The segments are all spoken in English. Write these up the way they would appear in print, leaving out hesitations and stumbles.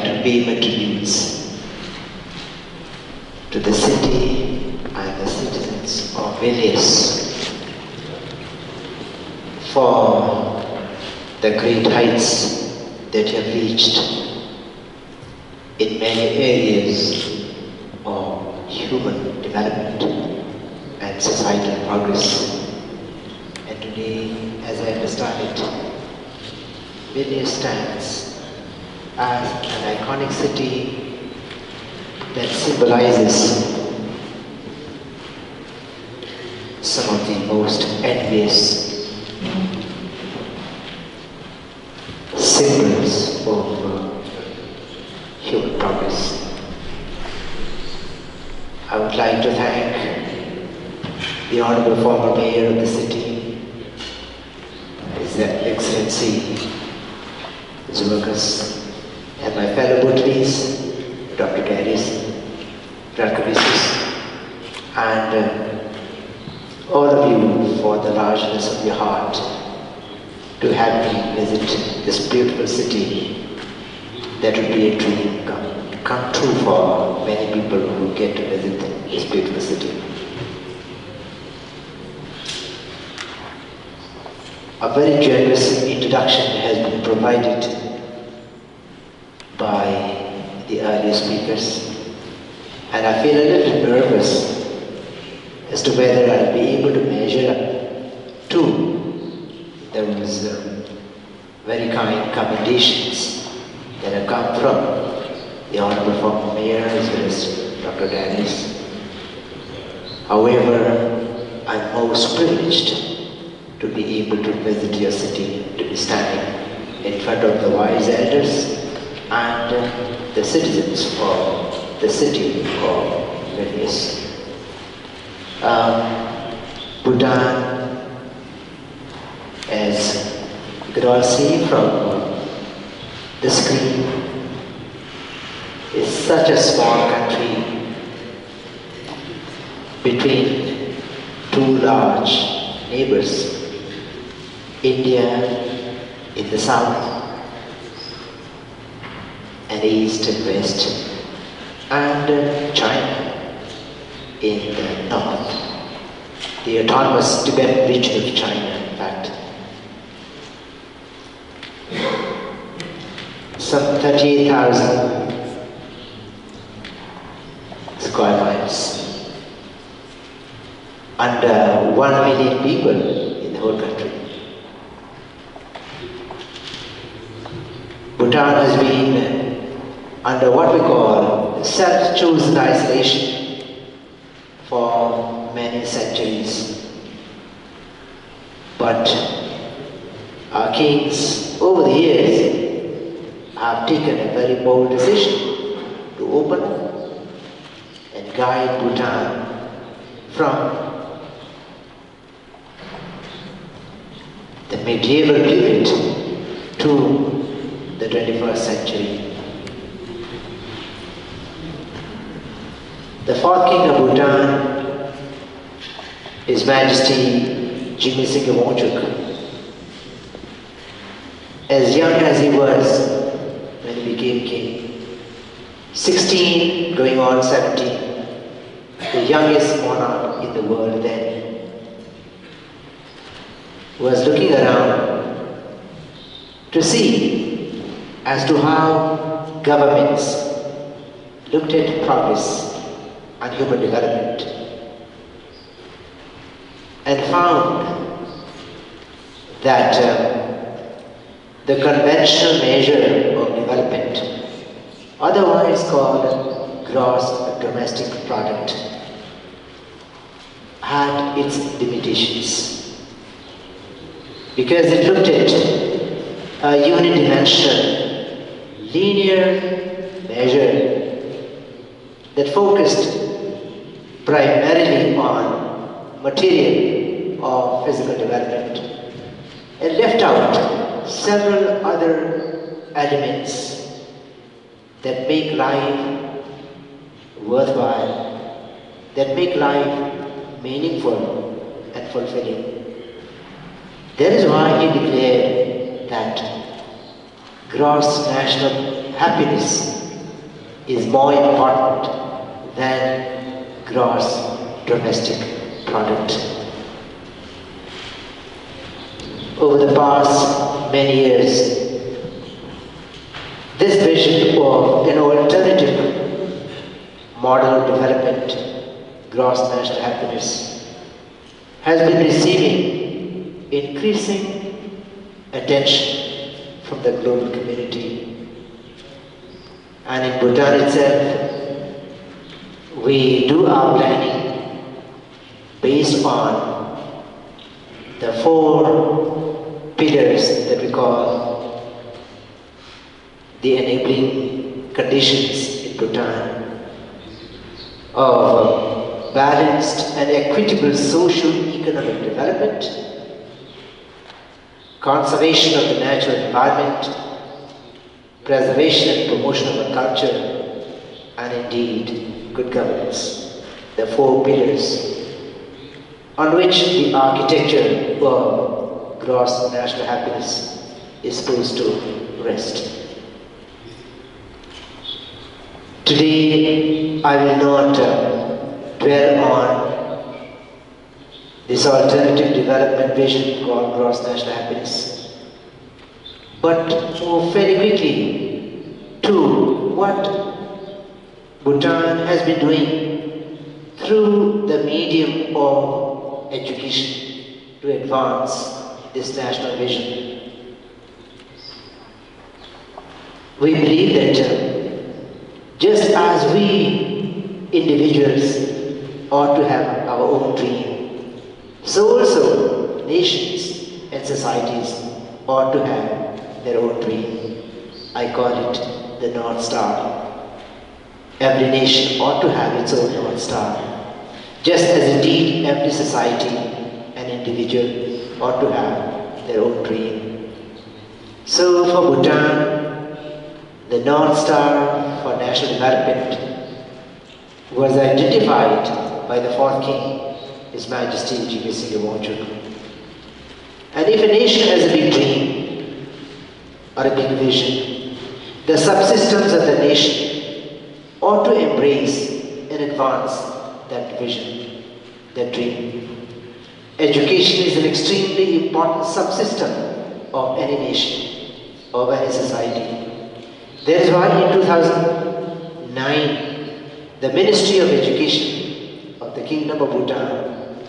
like to pay my tributes to the city and the citizens of Vilnius for the great heights that you have reached in many areas of human development and societal progress. And today, as I understand it, Vilnius stands as an iconic city that symbolizes some of the most envious symbols of human progress. I would like to thank the Honorable former Mayor of the city, His Excellency Zumakas, and my fellow Butanies, Dr. Thakur S, and all of you for the largeness of your heart to have me visit this beautiful city that would be a dream come true for many people who get to visit this beautiful city. A very generous introduction has been provided by the earlier speakers, and I feel a little nervous as to whether I'll be able to measure up to those very kind commendations that have come from the Honorable former Mayor as well as Dr. Dennis. However, I'm most privileged to be able to visit your city, to be standing in front of the wise elders and the citizens of the city of Vilnius. Bhutan, as you could all see from the screen, is such a small country between two large neighbors, India in the south and east and west, and China in the north, the autonomous Tibetan region of China, in fact. Some 38,000 square miles, under 1 million people in the whole country. Bhutan has been under what we call self-chosen isolation for many centuries. But our kings over the years have taken a very bold decision to open and guide Bhutan from the medieval period to the 21st century. The fourth king of Bhutan, His Majesty Jimmy Singh Wangchuk, as young as he was when he became king, 16 going on 17, the youngest monarch in the world then, was looking around to see as to how governments looked at progress and human development, and found that the conventional measure of development, otherwise called gross domestic product, had its limitations, because it looked at a unidimensional, linear measure that focused primarily on material or physical development and left out several other elements that make life worthwhile, that make life meaningful and fulfilling. That is why he declared that gross national happiness is more important than gross domestic product. Over the past many years, this vision of an alternative model of development, gross national happiness, has been receiving increasing attention from the global community. And in Bhutan itself, we do our planning based on the 4 pillars that we call the enabling conditions in Bhutan of balanced and equitable socio-economic development, conservation of the natural environment, preservation and promotion of our culture, and indeed good governance. The 4 pillars on which the architecture of gross national happiness is supposed to rest. Today, I will not dwell on this alternative development vision called gross national happiness, but move very quickly to what Bhutan has been doing through the medium of education to advance this national vision. We believe that just as we individuals ought to have our own dream, so also nations and societies ought to have their own dream. I call it the North Star. Every nation ought to have its own North Star, just as indeed every society and individual ought to have their own dream. So for Bhutan, the North Star for national development was identified by the 4th King, His Majesty G.K. Singh. And if a nation has a big dream or a big vision, the subsystems of the nation ought to embrace and advance that vision, that dream. Education is an extremely important subsystem of any nation, of any society. That is why in 2009, the Ministry of Education of the Kingdom of Bhutan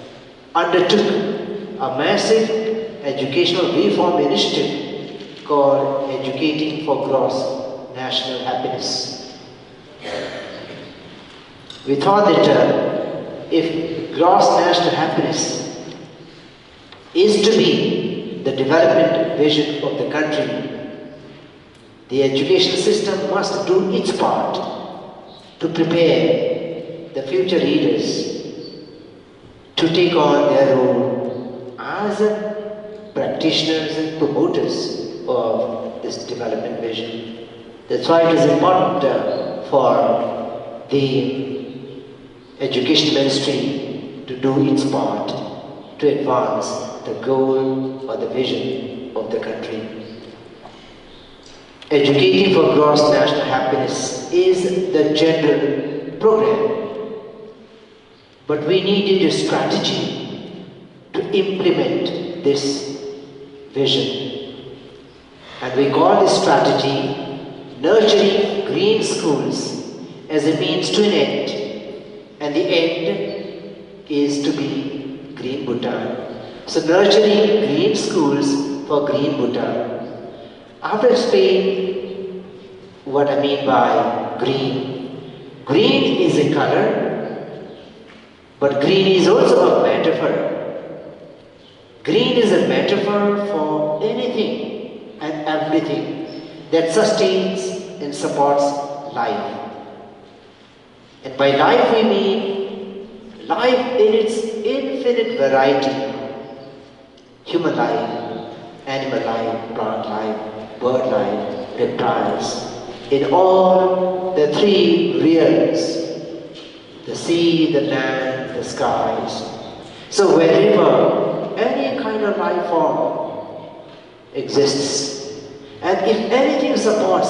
undertook a massive educational reform initiative called Educating for Gross National Happiness. We thought that if gross national happiness is to be the development vision of the country, the education system must do its part to prepare the future leaders to take on their role as practitioners and promoters of this development vision. That's why it is important for the Education Ministry to do its part to advance the goal or the vision of the country. Educating for gross national happiness is the general program, but we needed a strategy to implement this vision. And we call this strategy Nurturing Green Schools as a means to an end. And the end is to be Green Bhutan. So nurturing green schools for Green Bhutan. After explaining what I mean by green, green is a color, but green is also a metaphor. Green is a metaphor for anything and everything that sustains and supports life. And by life we mean life in its infinite variety. Human life, animal life, plant life, bird life, reptiles, in all the 3 realms, the sea, the land, the skies. So wherever any kind of life form exists, and if anything supports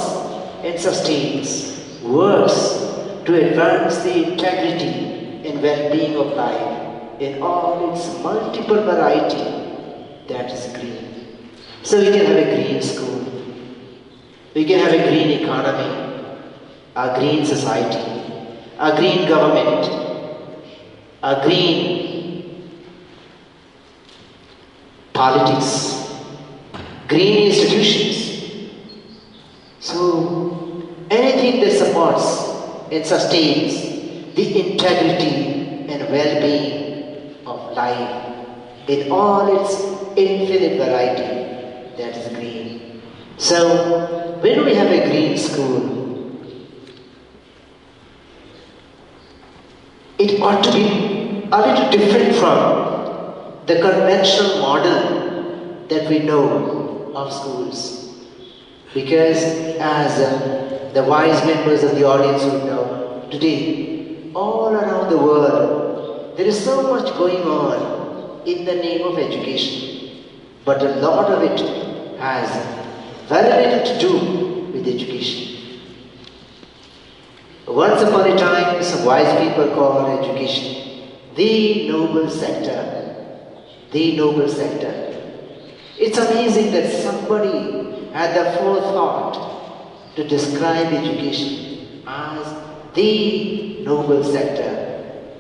and sustains, works to advance the integrity and well-being of life in all its multiple variety, that is green. So we can have a green school, we can have a green economy, a green society, a green government, a green politics, green institutions. So anything that supports and sustains the integrity and well-being of life in all its infinite variety, that is green. So when we have a green school, it ought to be a little different from the conventional model that we know of schools. Because as the wise members of the audience would know, today, all around the world, there is so much going on in the name of education. But a lot of it has very little to do with education. Once upon a time, some wise people called education the noble sector. The noble sector. It's amazing that somebody had the forethought to describe education as the noble sector.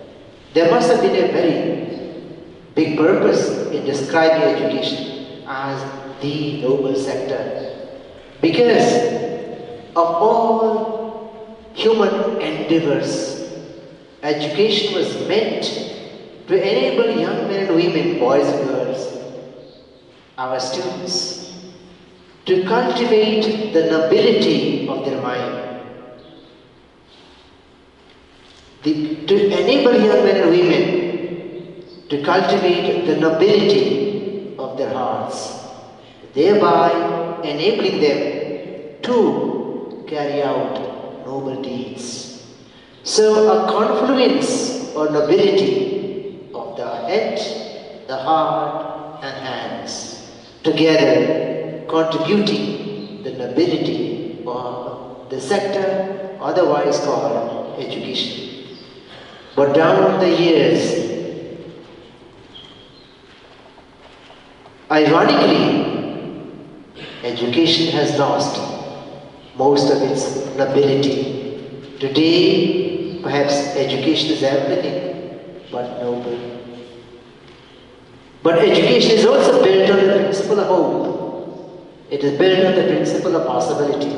There must have been a very big purpose in describing education as the noble sector. Because of all human endeavors, education was meant to enable young men and women, boys and girls, our students, to cultivate the nobility of their mind, to enable young men and women to cultivate the nobility of their hearts, thereby enabling them to carry out noble deeds. So a confluence or nobility of the head, the heart and hands, together contributing the nobility of the sector otherwise called education. But down the years, ironically, education has lost most of its nobility. Today, perhaps education is everything but noble. But education is also built on the principle of hope. It is built on the principle of possibility.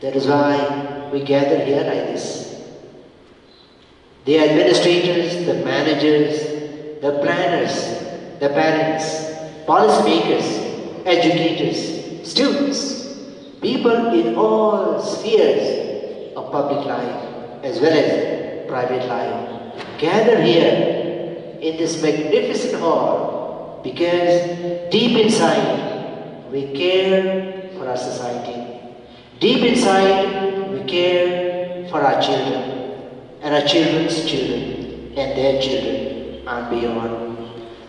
That is why we gather here like this. The administrators, the managers, the planners, the parents, policymakers, educators, students, people in all spheres of public life as well as private life gather here in this magnificent hall because deep inside we care for our society. Deep inside we care for our children and our children's children and their children and beyond.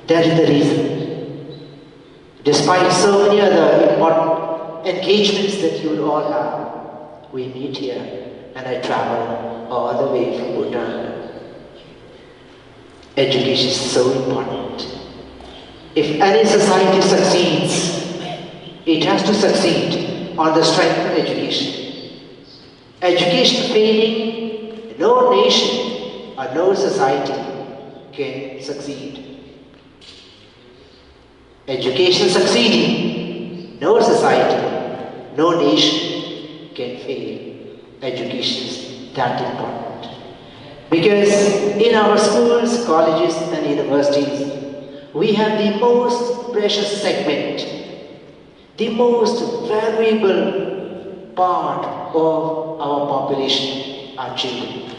That is the reason, despite so many other important engagements that you would all have, we meet here and I travel all the way from Butano. Education is so important. If any society succeeds, it has to succeed on the strength of education. Education failing, no nation or no society can succeed. Education succeeding, no society, no nation can fail. Education is that important. Because in our schools, colleges and universities, we have the most precious segment, the most valuable part of our population, our children,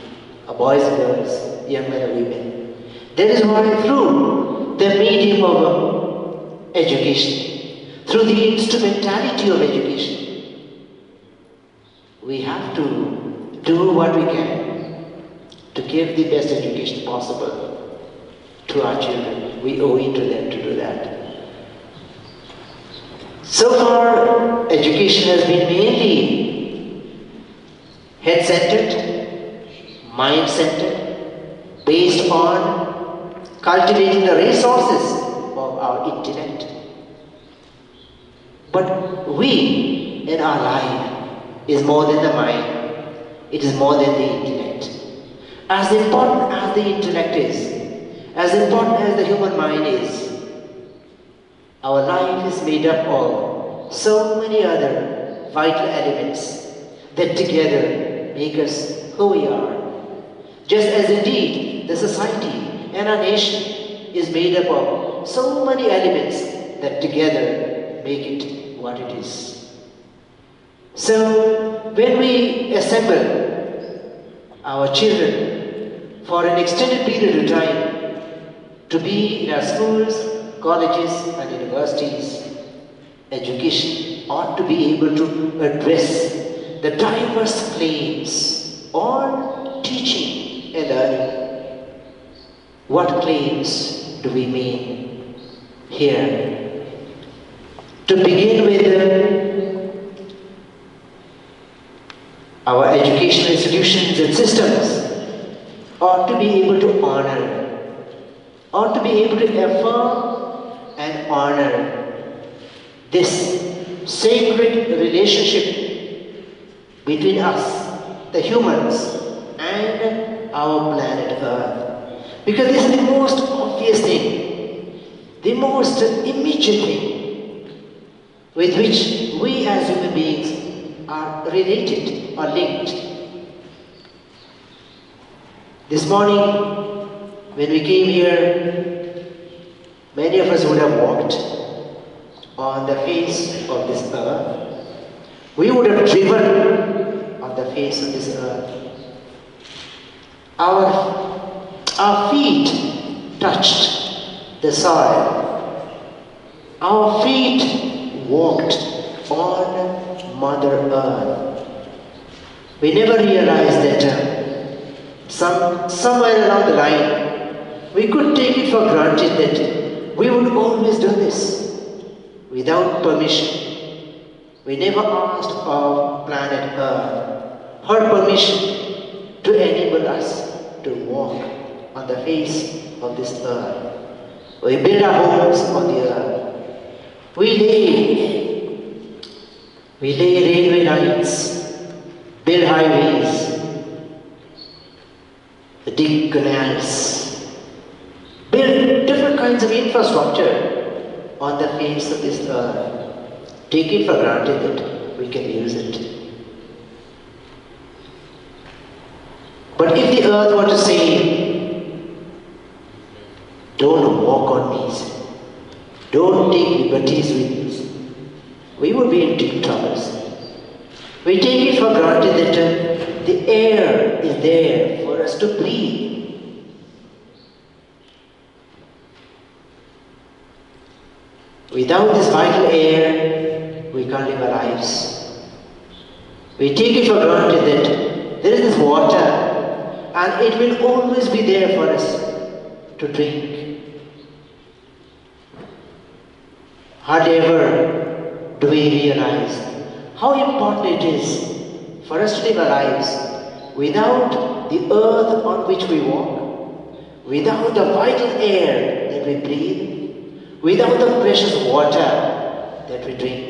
our boys and girls, young men and women. That is why through the medium of education, through the instrumentality of education, we have to do what we can to give the best education possible to our children. We owe it to them to do that. So far, education has been mainly head-centered, mind-centered, based on cultivating the resources of our intellect. But we, in our life, is more than the mind. It is more than the intellect. As important as the intellect is, as important as the human mind is, our life is made up of so many other vital elements that together make us who we are. Just as indeed the society and our nation is made up of so many elements that together make it what it is. So when we assemble our children for an extended period of time to be in our schools, colleges and universities, education ought to be able to address the diverse claims on teaching and learning. What claims do we mean here? To begin with, our educational institutions and systems ought to be able to honor, ought to be able to affirm and honor this sacred relationship between us, the humans, and our planet Earth. Because this is the most obvious thing, the most immediate thing with which we as human beings are related or linked. This morning, when we came here, many of us would have walked on the face of this earth. We would have driven on the face of this earth. Our feet touched the soil. Our feet walked on Mother Earth. We never realized that somewhere along the line, we could take it for granted that we would always do this without permission. We never asked our planet Earth her permission to enable us to walk on the face of this earth. We build our homes on the earth. We lay railway lines, build highways, dig canals, build different kinds of infrastructure on the face of this earth. Take it for granted that we can use it. But if the earth were to say, don't walk on me, don't take liberties with me, we would be in deep troubles. We take it for granted that the air is there for us to breathe. Without this vital air, we can't live our lives. We take it for granted that there is this water and it will always be there for us to drink. Hardly ever do we realize how important it is for us to live our lives without the earth on which we walk, without the vital air that we breathe, without the precious water that we drink.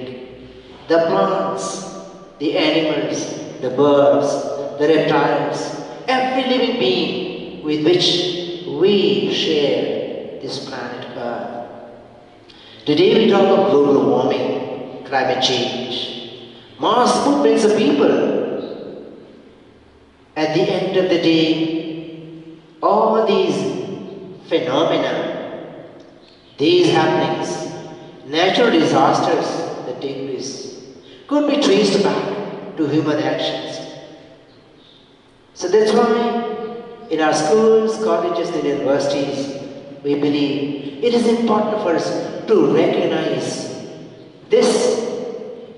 The plants, the animals, the birds, the reptiles, every living being with which we share this planet Earth. Today we talk of global warming, climate change, mass movements of people. At the end of the day, all these phenomena, these happenings, natural disasters that take place, could be traced back to human actions. So that's why in our schools, colleges and universities, we believe it is important for us to recognize this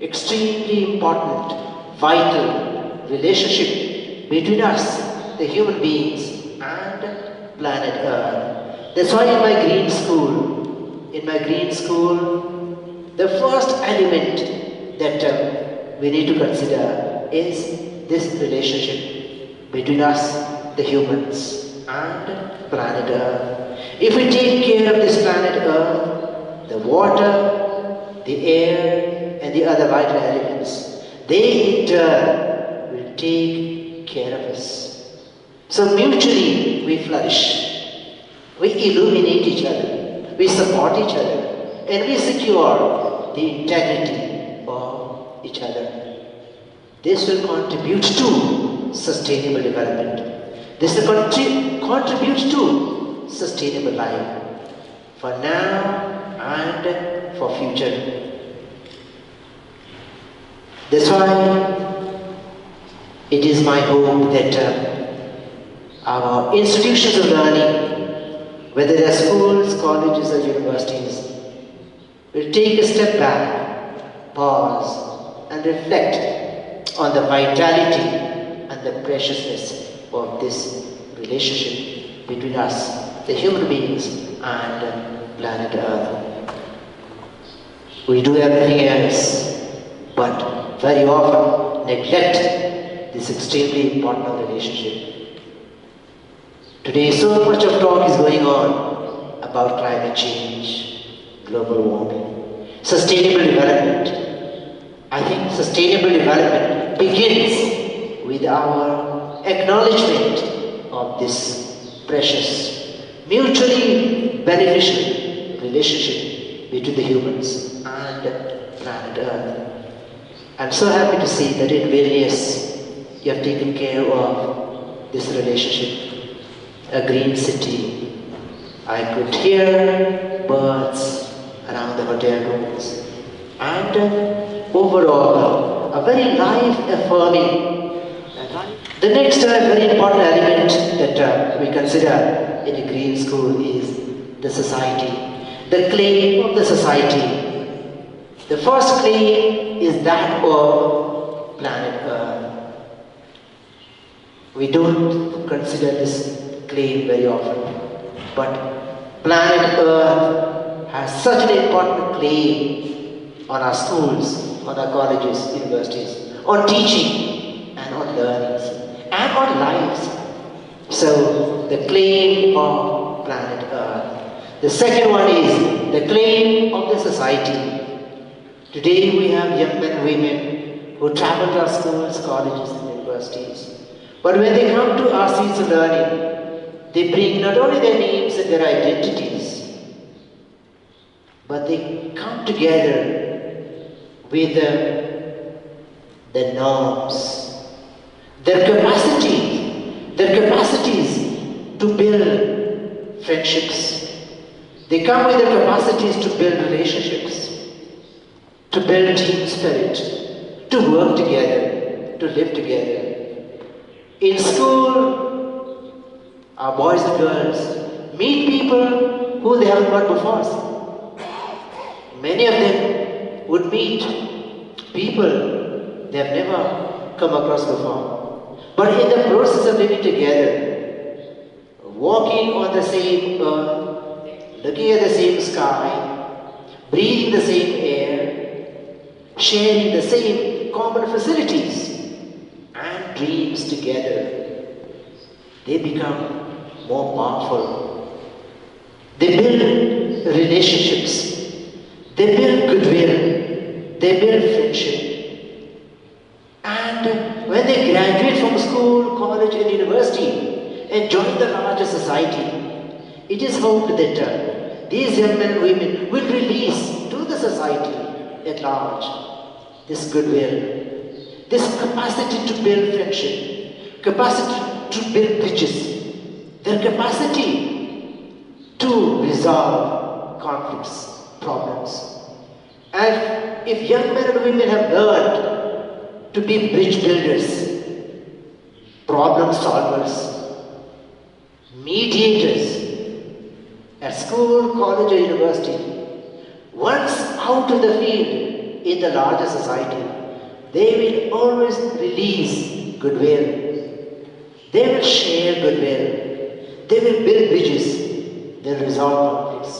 extremely important, vital relationship between us, the human beings, and planet Earth. That's why in my green school, the first element that we need to consider is this relationship between us, the humans, and planet Earth. If we take care of this planet Earth, the water, the air, and the other vital elements, they in turn will take care of us. So mutually we flourish, we illuminate each other, we support each other, and we secure the integrity of each other. This will contribute to sustainable development. This will contribute to sustainable life for now and for future. That's why it is my hope that our institutions of learning, whether they are schools, colleges or universities, will take a step back, pause and reflect on the vitality and the preciousness of this relationship between us, the human beings, and planet Earth. We do everything else, but very often neglect this extremely important relationship. Today, so much of talk is going on about climate change, global warming, sustainable development. I think sustainable development begins with our acknowledgement of this precious, mutually beneficial relationship between the humans and planet Earth. I'm so happy to see that in Vilnius you have taken care of this relationship. A green city. I could hear birds around the hotel rooms. And overall, a very life-affirming. The next very important element that we consider in a green school is the society, the claim of the society. The first claim is that of planet Earth. We don't consider this claim very often, but planet Earth has such an important claim on our schools, on our colleges, universities, on teaching and on learnings and on lives. So the claim of planet Earth. The second one is the claim of the society. Today we have young men and women who travel to our schools, colleges and universities. But when they come to our seats of learning, they bring not only their names and their identities, but they come together with the norms, their capacities to build friendships. They come with their capacities to build relationships, to build team spirit, to work together, to live together. In school, our boys and girls meet people who they haven't met before. Many of them would meet people they have never come across before. But in the process of living together, walking on the same earth, looking at the same sky, breathing the same air, sharing the same common facilities and dreams together, they become more powerful. They build relationships, they build goodwill, they build friendship. And when they graduate from school, college and university and join the larger society, it is hoped that these young men and women will release to the society at large this goodwill, this capacity to build friendship, capacity to build bridges, their capacity to resolve conflicts, problems. And if young men and women have learned to be bridge builders, problem solvers, mediators at school, college or university, once out of the field in the larger society, they will always release goodwill. They will share goodwill. They will build bridges. They will resolve conflicts.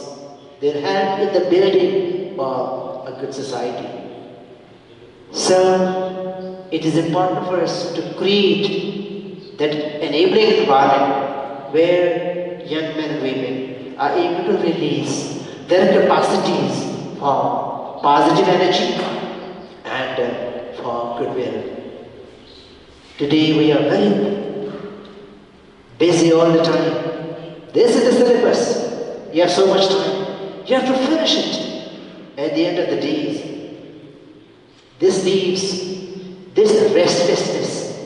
They will help in the building of a good society. So, it is important for us to create that enabling environment where young men and women are able to release their capacities for positive energy and for goodwill. Today we are very busy all the time. This is the syllabus. You have so much time. You have to finish it at the end of the day. This leaves, this restlessness,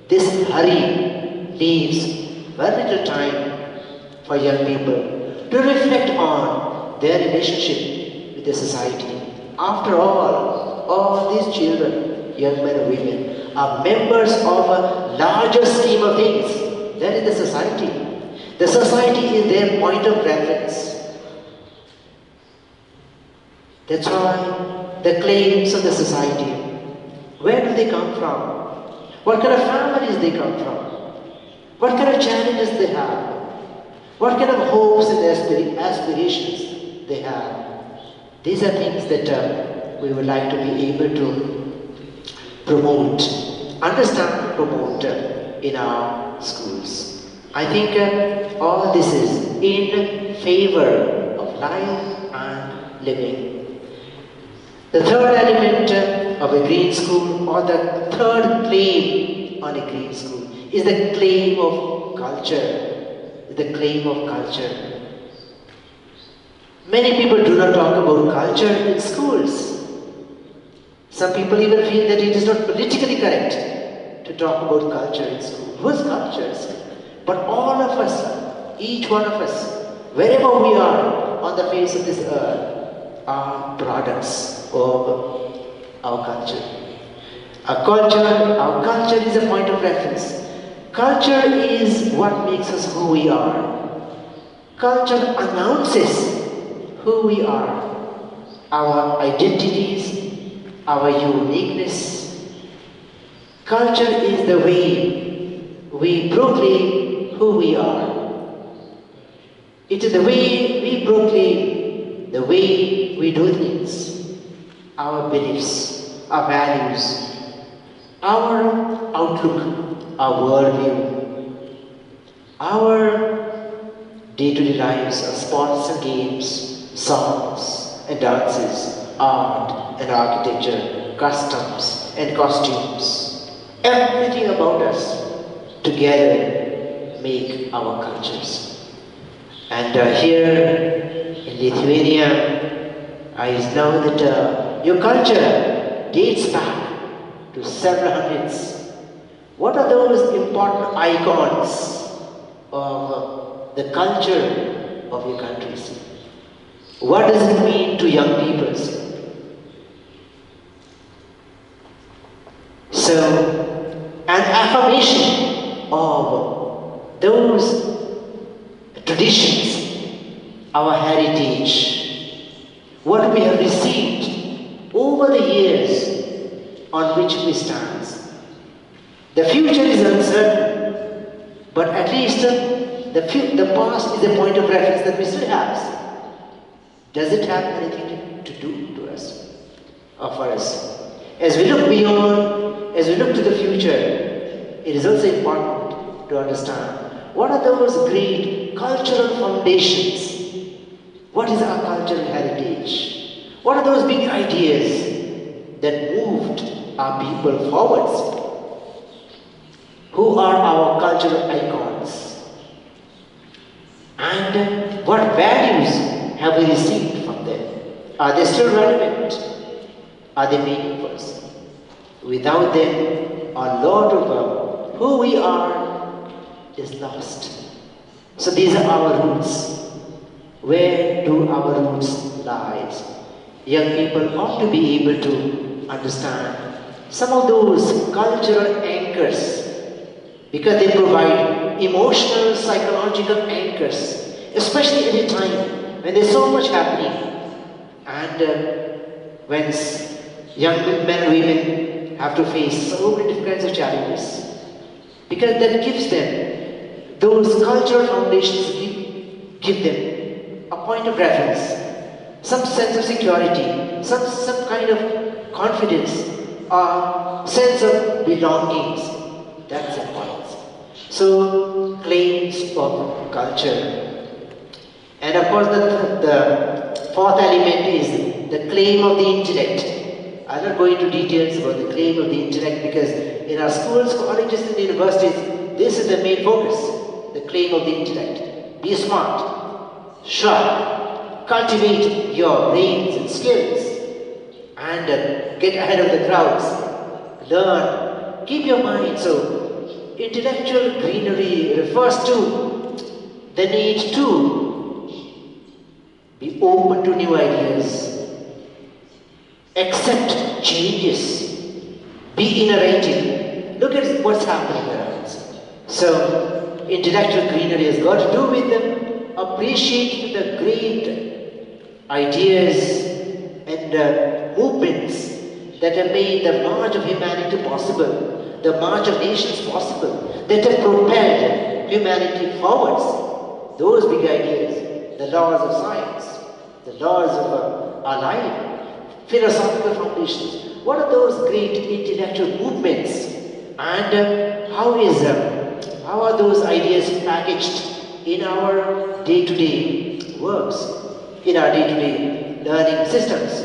this hurry leaves very little time for young people to reflect on their relationship with the society. After all these children, young men and women, are members of a larger scheme of things. That is the society. The society is their point of reference. That's why the claims of the society, where do they come from? What kind of families they come from? What kind of challenges they have? What kind of hopes and aspirations they have? These are things that we would like to be able to promote, understand and promote in our schools. I think all this is in favor of life and living. The third element of a green school, or the third claim on a green school, is the claim of culture. The claim of culture. Many people do not talk about culture in schools. Some people even feel that it is not politically correct to talk about culture in school. Whose culture? But all of us, each one of us, wherever we are on the face of this earth, are products of our culture. Our culture is a point of reference. Culture is what makes us who we are. Culture announces who we are, our identities, our uniqueness. Culture is the way we proclaim who we are. It is the way we proclaim, the way we do things, our beliefs, our values, our outlook, our worldview, our day-to-day lives, our sports and games, songs and dances, art and architecture, customs and costumes. Everything about us together make our cultures. And here in Lithuania, I know that your culture dates back to several hundreds. What are those important icons of the culture of your countries? What does it mean to young people? So, an affirmation of those traditions, our heritage, what we have received over the years on which we stand. The future is uncertain, but at least the past is a point of reference that we still have. Does it have anything to do to us or for us? As we look beyond, as we look to the future, it is also important to understand what are those great cultural foundations. What is our cultural heritage? What are those big ideas that moved our people forwards? Who are our cultural icons? And what values have we received from them? Are they still relevant? Are they meaningful? Without them, a lot of who we are is lost. So these are our roots. Where do our roots lie? Young people ought to be able to understand some of those cultural anchors, because they provide emotional, psychological anchors, especially at a time when there's so much happening, and when young men and women have to face so many different kinds of challenges, because that gives them, those cultural foundations give them a point of reference, some sense of security, some kind of confidence our sense of belongings. That's important. So, claims of culture. And of course, the fourth element is the claim of the intellect. I'm not going into details about the claim of the intellect because in our schools, colleges, and universities, this is the main focus, the claim of the intellect. Be smart, sharp, cultivate your brains and skills, and get ahead of the crowds. Learn, keep your mind. So, intellectual greenery refers to the need to be open to new ideas, accept changes, be innovative. Look at what's happening around us. So, intellectual greenery has got to do with them appreciating the great ideas and movements that have made the march of humanity possible, the march of nations possible, that have propelled humanity forwards. Those big ideas. The laws of science, the laws of our life, philosophical foundations. What are those great intellectual movements? And how are those ideas packaged in our day-to-day works, in our day-to-day learning systems?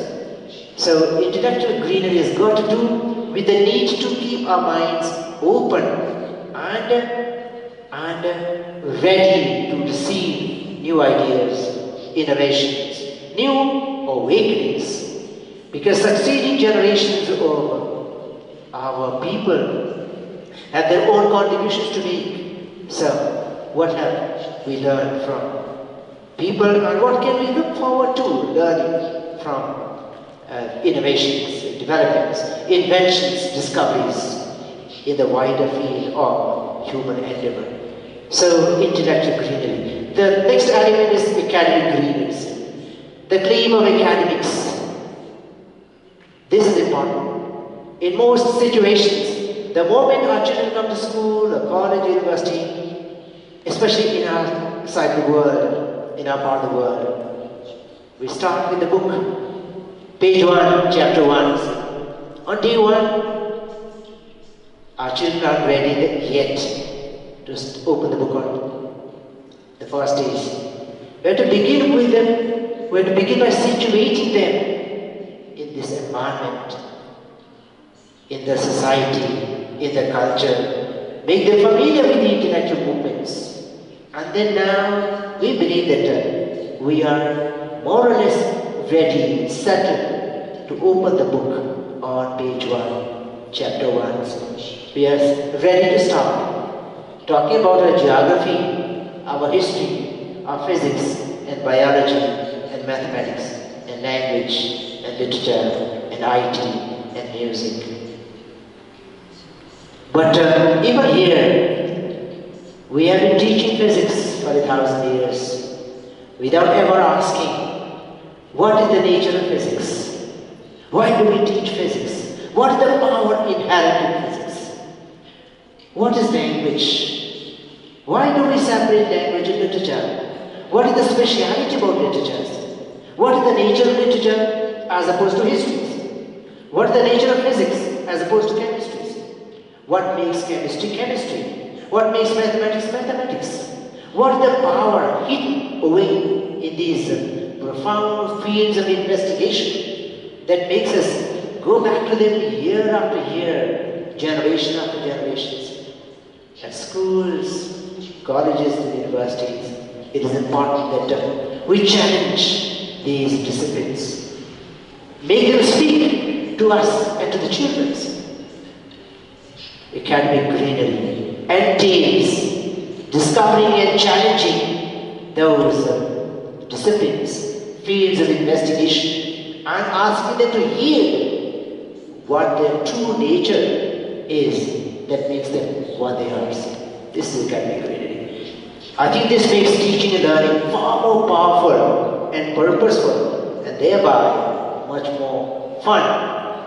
So intellectual greenery has got to do with the need to keep our minds open and ready to receive new ideas, innovations, new awakenings. Because succeeding generations of our people have their own contributions to make. So, what have we learned from people and what can we look forward to learning from innovations, developments, inventions, discoveries in the wider field of human endeavor. So, intellectual greenery. The next element is academic greenery. The claim of academics. This is important. In most situations, the moment our children come to school, or college, university, especially in our side of the world, in our part of the world, we start with the book. Page 1, chapter 1. On day 1, our children aren't ready yet to open the book on the first days. We have to begin with them. We have to begin by situating them in this environment, in the society, in the culture. Make them familiar with the intellectual movements. And then now we believe that we are more or less ready, settled to open the book on page 1, chapter 1. We are ready to start talking about our geography, our history, our physics and biology and mathematics and language and literature and IT and music. But even here, we have been teaching physics for 1,000 years without ever asking, what is the nature of physics? Why do we teach physics? What is the power inherent in physics? What is language? Why do we separate language and literature? What is the speciality about literature? What is the nature of literature as opposed to history? What is the nature of physics as opposed to chemistry? What makes chemistry chemistry? What makes mathematics mathematics? What is the power hidden away in these profound fields of investigation that makes us go back to them year after year, generation after generations? At schools, colleges and universities, it is important that we challenge these disciplines. Make them speak to us and to the children. Academic greenery entails discovering and challenging those disciplines, fields of investigation, and asking them to yield what their true nature is that makes them what they are. This is academic greenery. I think this makes teaching and learning far more powerful and purposeful, and thereby much more fun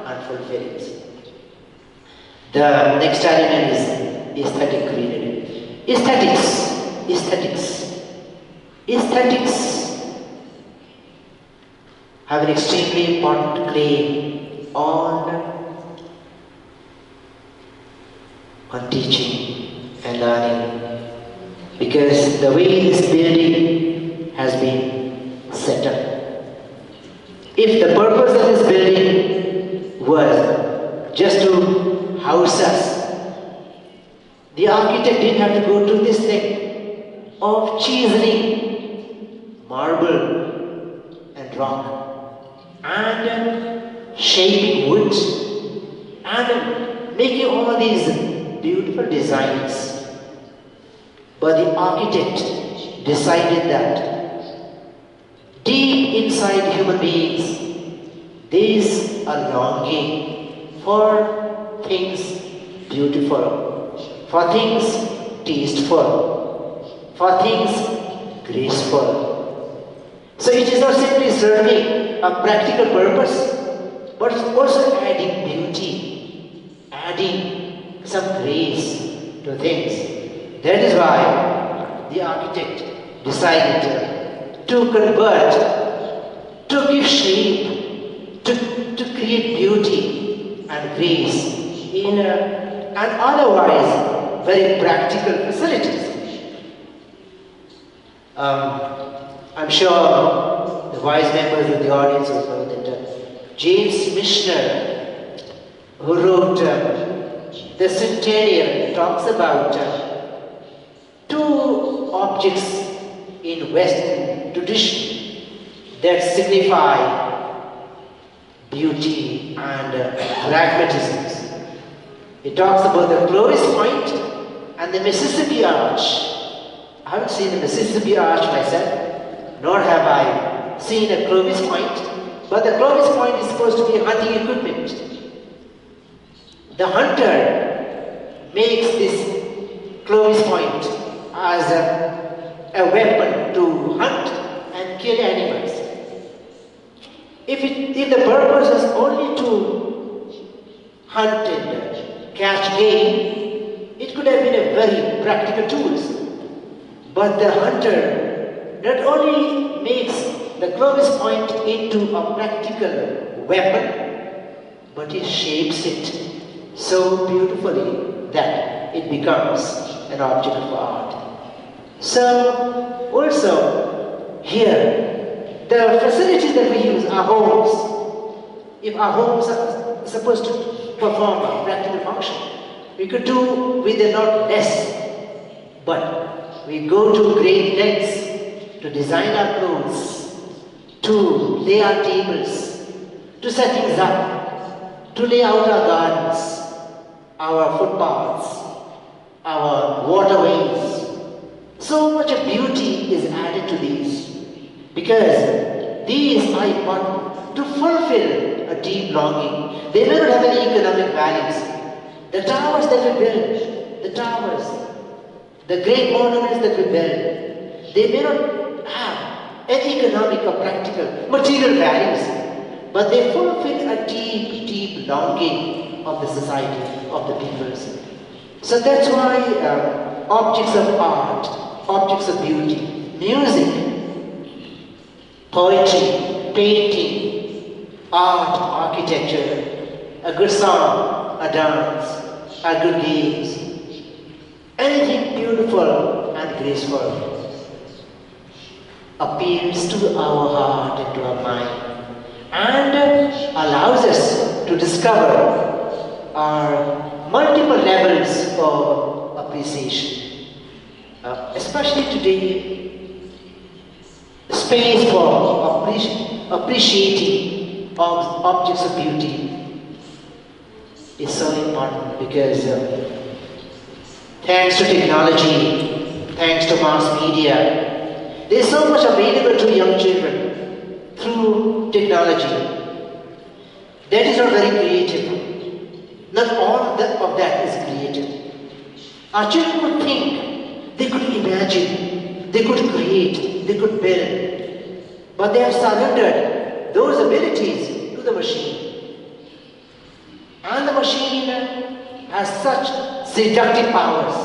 and fulfilling. The next element is aesthetic greenery. Aesthetics have an extremely important claim on on teaching and learning. Because the way this building has been set up. If the purpose of this building was just to house us, the architect didn't have to go to this thing of chiseling marble and rock and shaping wood and making all these beautiful designs. But the architect decided that deep inside human beings, there is a longing for things beautiful, for things tasteful, for things graceful. So it is not simply serving a practical purpose, but also adding beauty, adding some grace to things. That is why the architect decided to convert, to give shape, to create beauty and grace in and otherwise very practical facilities. I'm sure the wise members of the audience will know that James Michener, who wrote the Centennial, talks about two objects in Western tradition that signify beauty and pragmatism. He talks about the Clovis Point and the Mississippi Arch. I haven't seen the Mississippi Arch myself, nor have I seen a Clovis Point, but the Clovis Point is supposed to be hunting equipment. The hunter makes this Clovis Point as a weapon to hunt and kill animals. If the purpose is only to hunt and catch game, it could have been a very practical tool. But the hunter not only makes the Clovis Point into a practical weapon, but he shapes it so beautifully that it becomes an object of art. So, also, here, the facilities that we use are homes. If our homes are supposed to perform a practical function, we could do with a lot less. But we go to great lengths to design our clothes, to lay our tables, to set things up, to lay out our gardens, our footpaths, our waterways. So much of beauty is added to these, because these are important to fulfill a deep longing. They may not have any economic values. The towers that we build, the great monuments that we build, they may not have any economic or practical material values, but they fulfill a deep, deep longing of the society, of the peoples. So that's why objects of art, objects of beauty, music, poetry, painting, art, architecture, a good song, a dance, a good games, anything beautiful and graceful appeals to our heart and to our mind and allows us to discover our multiple levels of appreciation. Especially today, space for appreciating objects of beauty is so important, because thanks to technology, thanks to mass media, there is so much available to young children through technology. That is not very creative. Not all of that is creative. Our children could think, they could imagine, they could create, they could build, but they have surrendered those abilities to the machine. And the machine has such seductive powers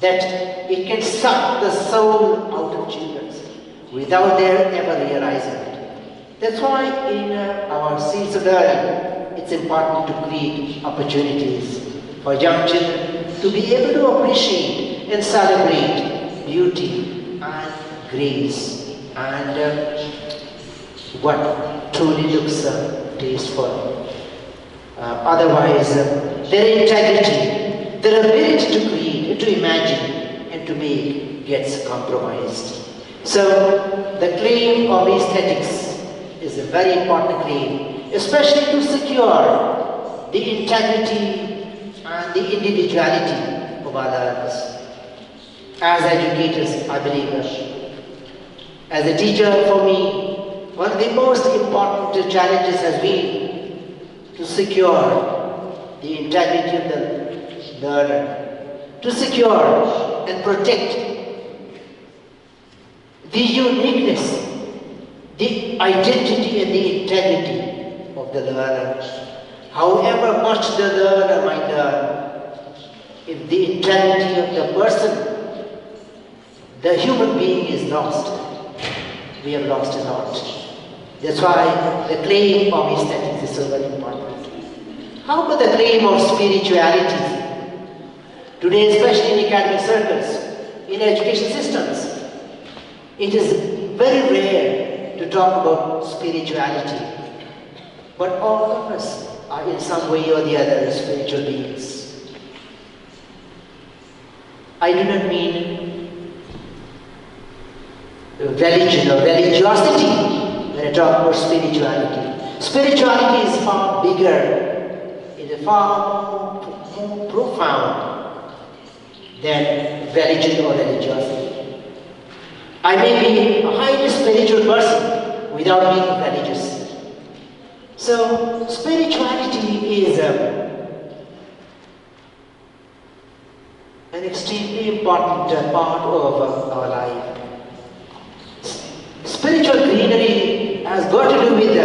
that it can suck the soul out of children without their ever realizing it. That's why in our seeds of learning, it's important to create opportunities for young children to be able to appreciate and celebrate beauty and grace and what truly looks tasteful. Otherwise, their integrity, their ability to create, to imagine, and to make gets compromised. So, the claim of aesthetics is a very important claim, especially to secure the integrity and the individuality of our learners. As educators, I believe, as a teacher, for me, one of the most important challenges has been to secure the integrity of the learner, to secure and protect the uniqueness, the identity and the integrity of the learner. However much the learner might learn, if the integrity of the person, the human being is lost, we have lost a lot. That's why the claim of aesthetics is so very important. How about the claim of spirituality? Today, especially in academic circles, in education systems, it is very rare to talk about spirituality. But all of us are in some way or the other spiritual beings. I do not mean religion or religiosity when I talk about spirituality. Spirituality is far bigger, it is far more profound than religion or religiosity. I may be a highly spiritual person without being religious. So, spirituality is an extremely important part of our life. Spiritual greenery has got to do with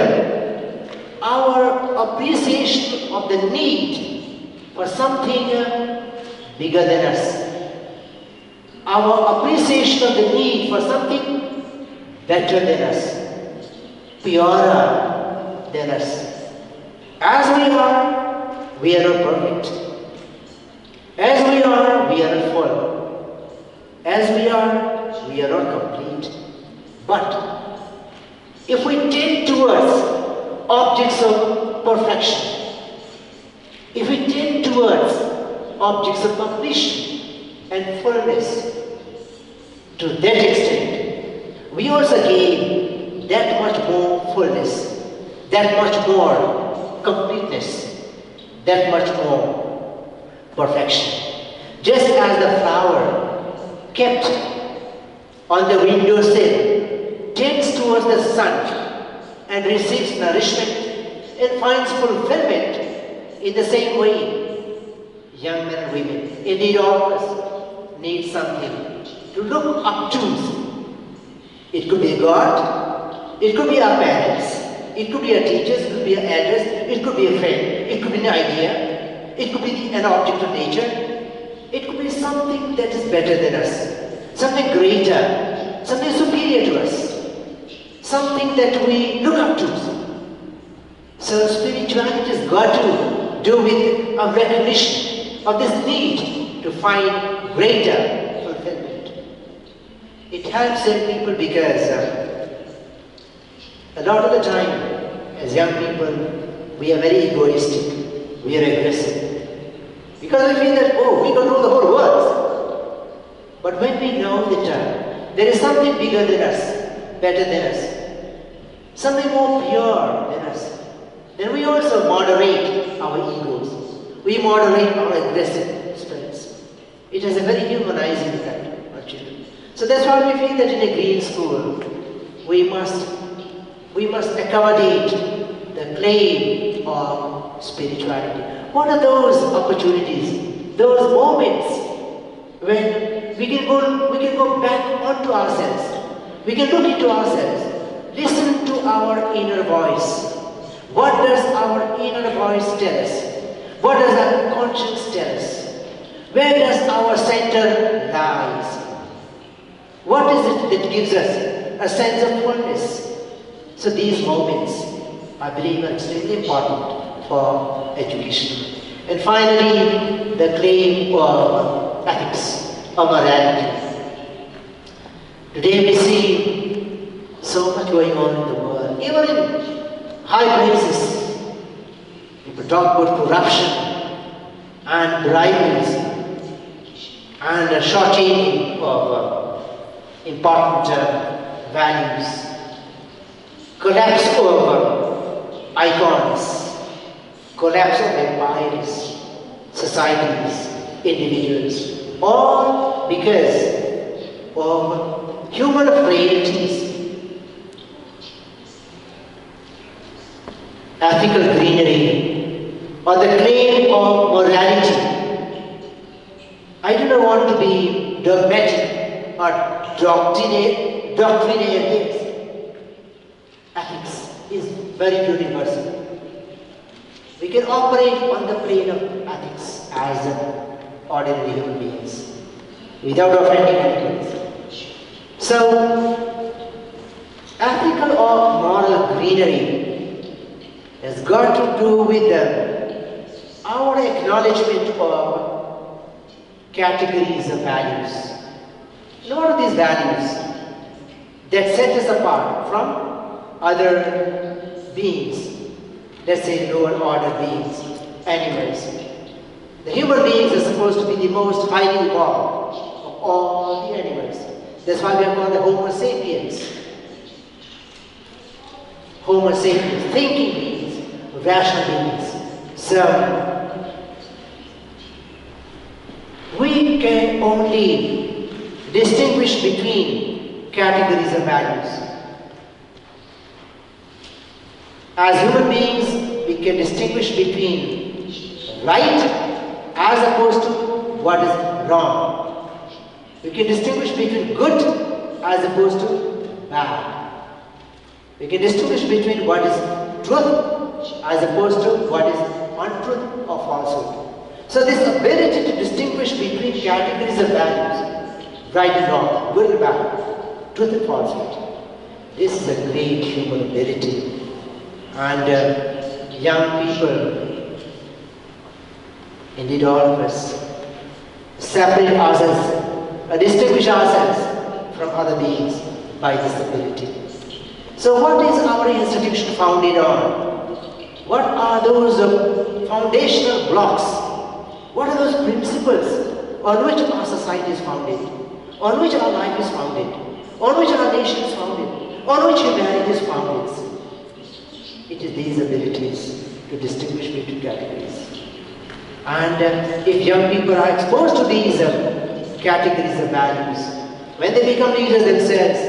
our appreciation of the need for something bigger than us. Our appreciation of the need for something better than us, purer than us. As we are not perfect. As we are not full. As we are not complete. But if we tend towards objects of perfection, if we tend towards objects of completion and fullness, to that extent, we also gain that much more fullness, that much more completeness, that much more perfection. Just as the flower kept on the windowsill tends towards the sun and receives nourishment and finds fulfillment in the same way, young men and women, indeed all of us, need something to look up to. It could be God, it could be our parents, it could be our teachers, it could be our elders, it could be a friend, it could be an idea, it could be an object of nature, it could be something that is better than us, something greater, something superior to us, something that we look up to. So spirituality has got to do with a recognition of this need to find greater fulfillment. It helps people because a lot of the time, as young people, we are very egoistic, we are aggressive. Because we feel that, oh, we control the whole world. But when we know that there is something bigger than us, better than us, something more pure than us, then we also moderate our egos. We moderate our aggressive spirits. It has a very humanizing effect on children. So that's why we feel that in a green school, we must accommodate the claim of spirituality. What are those opportunities, those moments when we can go back onto ourselves, we can look into ourselves, listen to our inner voice. What does our inner voice tell us? What does our conscience tell us? Where does our center lie? What is it that gives us a sense of fullness? So these moments, I believe, are extremely important for education. And finally, the claim of ethics, of morality. Today we see so much going on in the world, even in high places. People talk about corruption and briberies and shortchanging of important values, collapse of icons, collapse of empires, societies, individuals, all because of human frailties. Ethical greenery, or the claim of morality. I do not want to be dogmatic or doctrinaire. Ethics is very universal. We can operate on the plane of ethics as ordinary human beings without offending anyone. So, ethical or moral greenery has got to do with our acknowledgement of categories of values. What are these values that set us apart from other beings? Let's say lower order beings, animals. The human beings are supposed to be the most highly evolved of all the animals. That's why we are called the Homo sapiens. Homo sapiens, thinking beings, rational beings. So, we can only distinguish between categories of values. As human beings, we can distinguish between right as opposed to what is wrong. We can distinguish between good as opposed to bad. We can distinguish between what is truth as opposed to what is untruth or falsehood. So this ability to distinguish between categories of values, right and wrong, good and bad, truth and falsehood, this is a great human ability. And young people, indeed all of us, separate ourselves, distinguish ourselves from other beings by this ability. So what is our institution founded on? What are those foundational blocks? What are those principles on which our society is founded? On which our life is founded? On which our nation is founded? On which humanity is founded? It is these abilities to distinguish between categories. And if young people are exposed to these categories of values, when they become leaders themselves,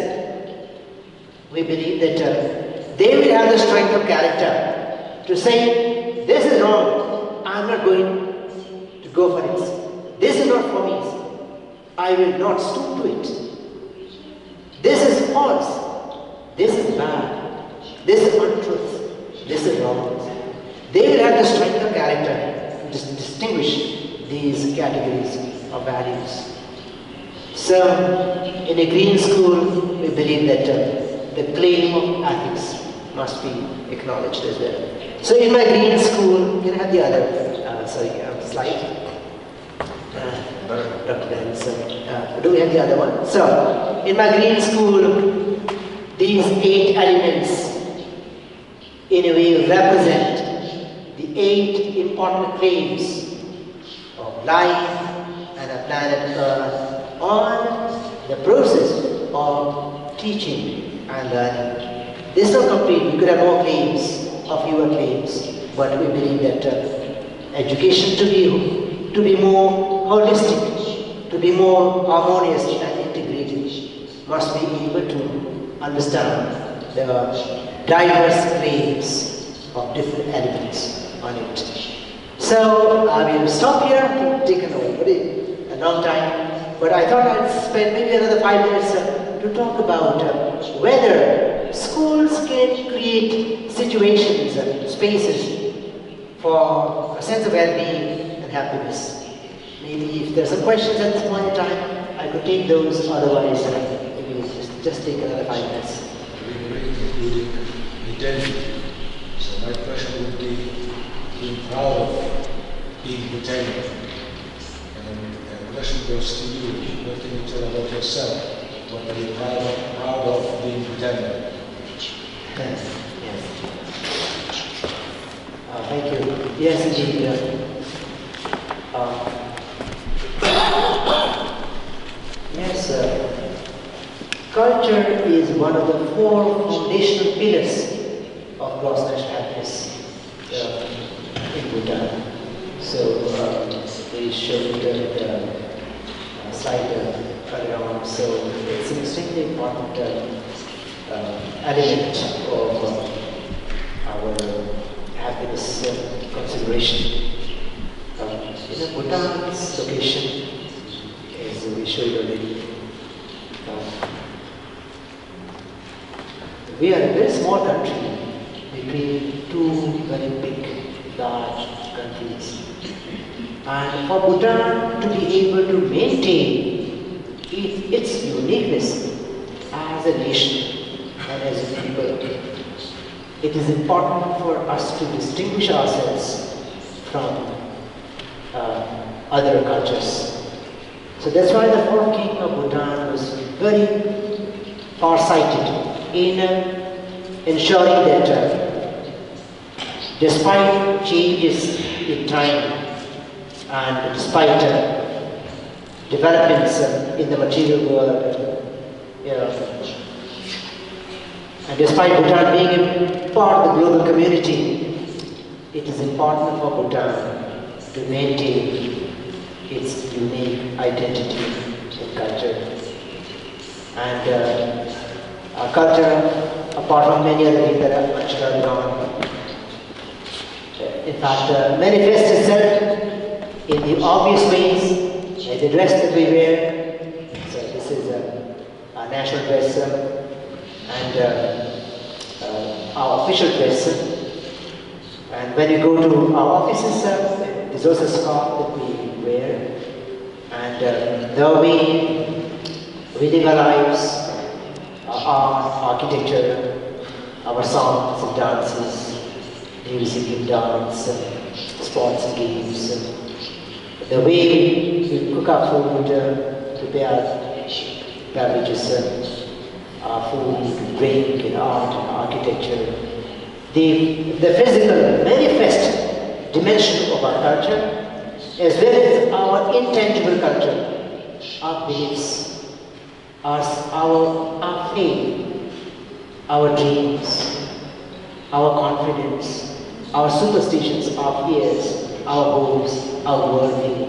we believe that they will have the strength of character to say, this is wrong, I am not going to go for it. This is not for me, I will not stoop to it. This is false, this is bad, this is untruth. This is wrong. They will have the strength of character to distinguish these categories of values. So, in a green school, we believe that the claim of ethics must be acknowledged as well. So, in my green school, can I have the other slide? Dr. Dan, do we have the other one? So, in my green school, these 8 elements in a way represent the 8 important claims of life and a planet Earth on the process of teaching and learning. This is not complete. We could have more claims or fewer claims, but we believe that education to be more holistic, to be more harmonious and integrated, must be able to understand the diverse claims of different elements on it. So I will stop here. I've taken a long time, but I thought I'd spend maybe another 5 minutes to talk about whether schools can create situations and spaces for a sense of well-being and happiness. Maybe if there's some questions at this point in time, I could take those. Otherwise, maybe just take another 5 minutes. So my question would be, being proud of being Bhutanese. And the question goes to you. What can you tell about yourself? What are you proud of being Bhutanese? Yes. Thank you. Yes, indeed. Culture is one of the 4 foundational pillars of gross national happiness in Bhutan. So we showed the slide earlier on. So it's an extremely important element of our happiness consideration. Bhutan's location, as we showed already, we are a very small country between 2 very big, large countries. And for Bhutan to be able to maintain its uniqueness as a nation and as a people, it is important for us to distinguish ourselves from other cultures. So that's why the fourth king of Bhutan was very far-sighted in ensuring that despite changes in time and despite developments in the material world, and despite Bhutan being a part of the global community, it is important for Bhutan to maintain its unique identity and culture. And our culture, apart from many other things that are much going on, in fact, manifests itself in the obvious ways, like the dress that we wear. So this is our national dress and our official dress. And when you go to our offices, there's also a scarf that we wear. And the way we live our lives, our architecture, our songs and dances, music and dance, sports and games, the way we cook our food, prepare beverages, our food, drink, and art, and architecture, the physical, manifest dimension of our culture, as well as our intangible culture, our beliefs, our faith, our dreams, our confidence, our superstitions, our fears, our hopes, our worldview,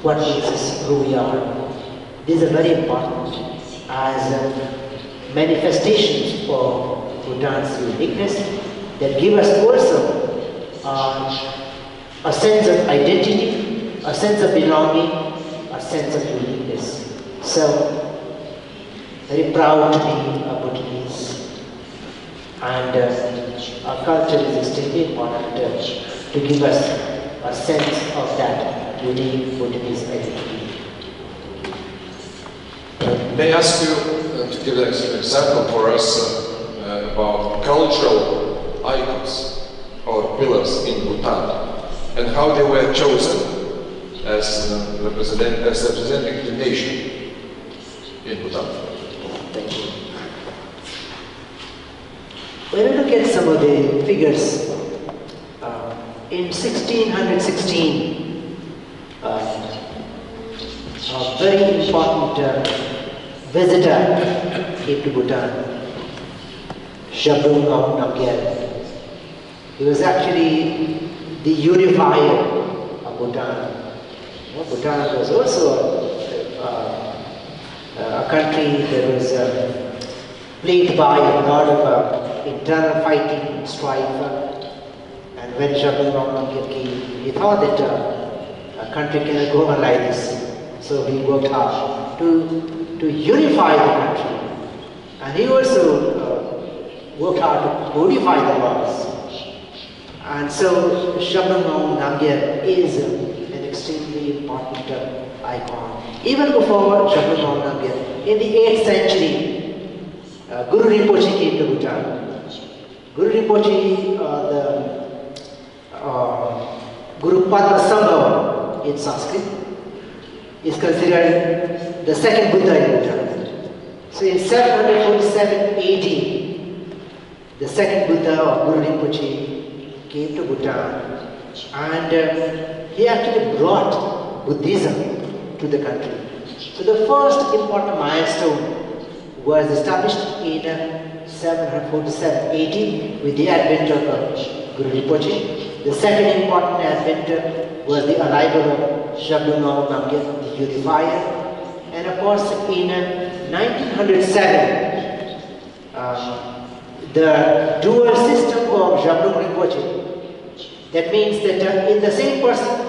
what makes us who we are. These are very important as manifestations for Bhutan's uniqueness that give us also a sense of identity, a sense of belonging, a sense of uniqueness. So, very proud to be a Bhutanese, and our culture is extremely important to give us a sense of that unique Bhutanese identity. May I ask you to give an example for us about cultural icons or pillars in Bhutan and how they were chosen as representing the nation in Bhutan? Thank you. When we look at some of the figures, in 1616, a very important visitor came to Bhutan, Shabdung Namgyal. He was actually the unifier of Bhutan. Bhutan was also a country that was plagued by a lot of internal fighting and strife. And when Shabdung Namgyal came, he thought that a country cannot go on like this. So he worked hard to unify the country. And he also worked hard to codify the laws. And so Shabdung Namgyal is an extremely important icon. Even before Shabdung Namgyal, in the 8th century, Guru Rinpoche came to Bhutan. Guru Rinpoche, Guru Padmasambhava in Sanskrit, is considered the second Buddha in Bhutan. So in 747 AD, the second Buddha of Guru Rinpoche came to Bhutan, and he actually brought Buddhism to the country. So the first important milestone was established in 747 AD with the advent of Guru Rinpoche. The second important advent was the arrival of Shabdungam Namgyal, the unifier. And of course in 1907, the dual system of Shabdung Rinpoche, that means that in the same person,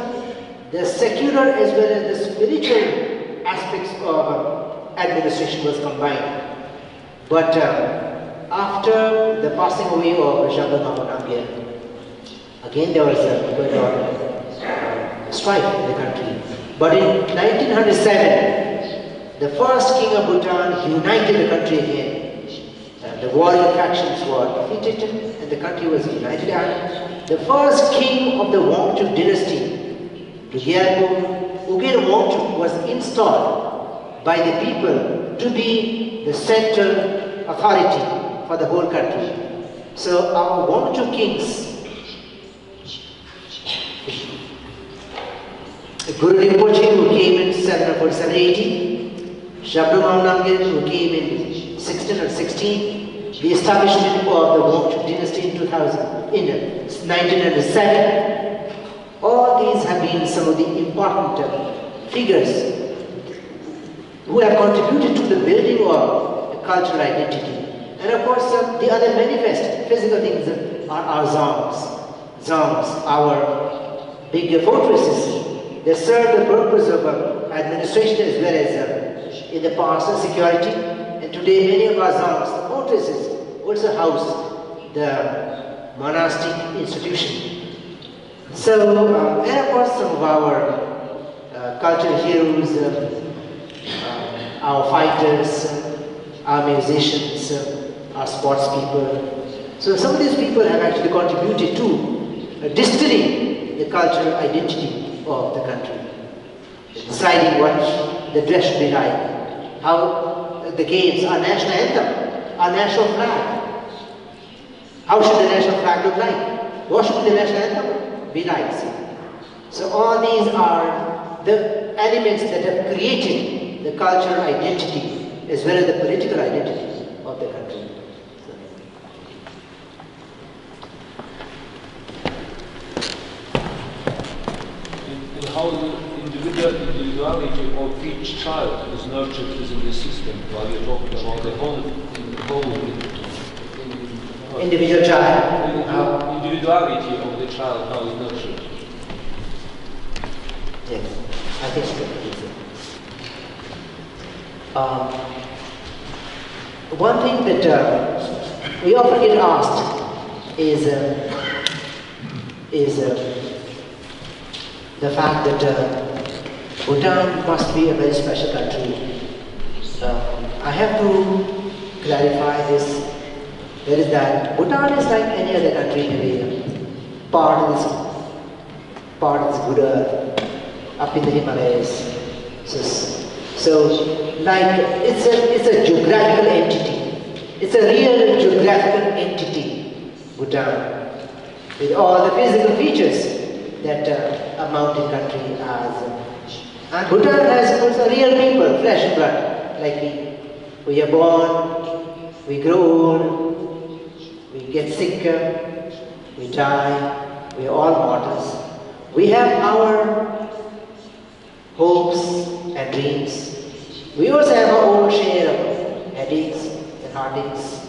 the secular as well as the spiritual aspects of administration was combined. But after the passing away of Shabdungam Namgyal, again there was a strife in the country. But in 1907, the first king of Bhutan united the country again. The warring factions were defeated and the country was united. And the first king of the Wangchuk dynasty, Gyalpo Ugir Wangchuk, was installed by the people to be the central authority for the whole country. So our Wangchuk kings, Guru Rinpoche, who came in 747 AD, Shabdungam Namgyal, who came in 1616, the establishment of the Wangchuk dynasty in 1907. All these have been some of the important figures who have contributed to the building of cultural identity. And of course, the other manifest physical things are our zongs, our big fortresses. They serve the purpose of administration as well as in the past security. And today many of our zongs, the fortresses, also house the monastic institution. So, and of course some of our cultural heroes, our fighters, our musicians, our sports people. So some of these people have actually contributed to distilling the cultural identity of the country, deciding what the dress should be like, how the games, our national anthem, our national flag. How should the national flag look like? What should the national anthem be like? So all these are the elements that have created the cultural identity as well as the political identity of the country. How the individuality of each child is nurtured within the system, while you're talking about the whole individual child. Individuality of the child, how is nurtured. Yes, I think so. One thing that we often get asked is the fact that Bhutan must be a very special country. I have to clarify this. That is that Bhutan is like any other country in India. Part of this good earth, up in the Himalayas. So like it's a geographical entity. It's a real geographical entity, Bhutan, with all the physical features that a mountain country has. And Bhutan has also real people, flesh and blood, like we are born, we grow old, we get sick, we die, we are all mortals. We have our hopes and dreams. We also have our own share of headaches and heartaches.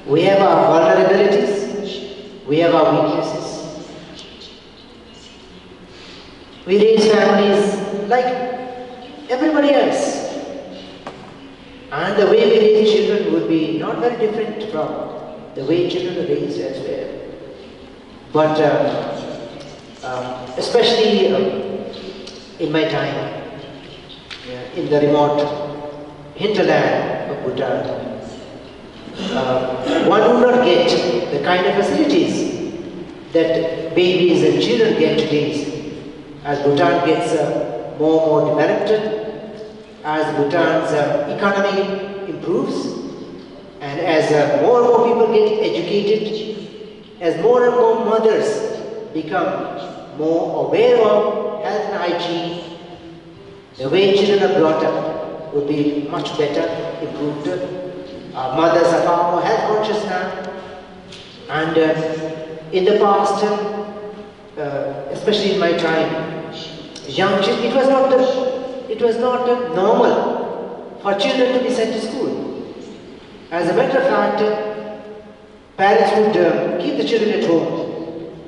We have our vulnerabilities, we have our weaknesses. We raise families like everybody else. And the way we raise children would be not very different from the way children are raised elsewhere. But especially in my time, in the remote hinterland of Bhutan, one would not get the kind of facilities that babies and children get today, as Bhutan gets more and more developed, as Bhutan's economy improves, and as more and more people get educated, as more and more mothers become more aware of health and hygiene, the way children are brought up will be much better, improved. Our mothers are far more health conscious now, and in the past, especially in my time, young children, it was not normal for children to be sent to school. As a matter of fact, parents would keep the children at home,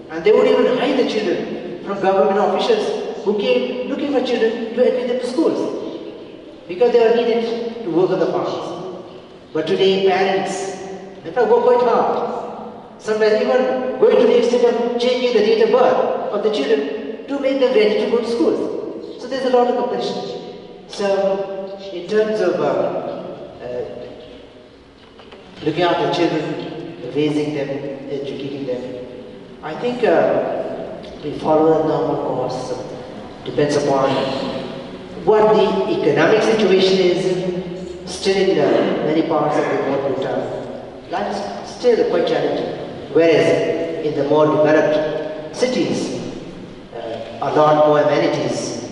and they would even hide the children from government officials who came looking for children to admit them to schools, because they were needed to work on the farms. But today, parents, in fact, work quite hard. Sometimes even going to the extent of changing the date of birth of the children to make them ready to go to school. So there's a lot of competition. So, in terms of looking after children, raising them, educating them, I think we follow a normal course. Depends upon what the economic situation is. Still in many parts of the North Bhutan, life is still quite challenging. Whereas in the more developed cities, a lot more amenities.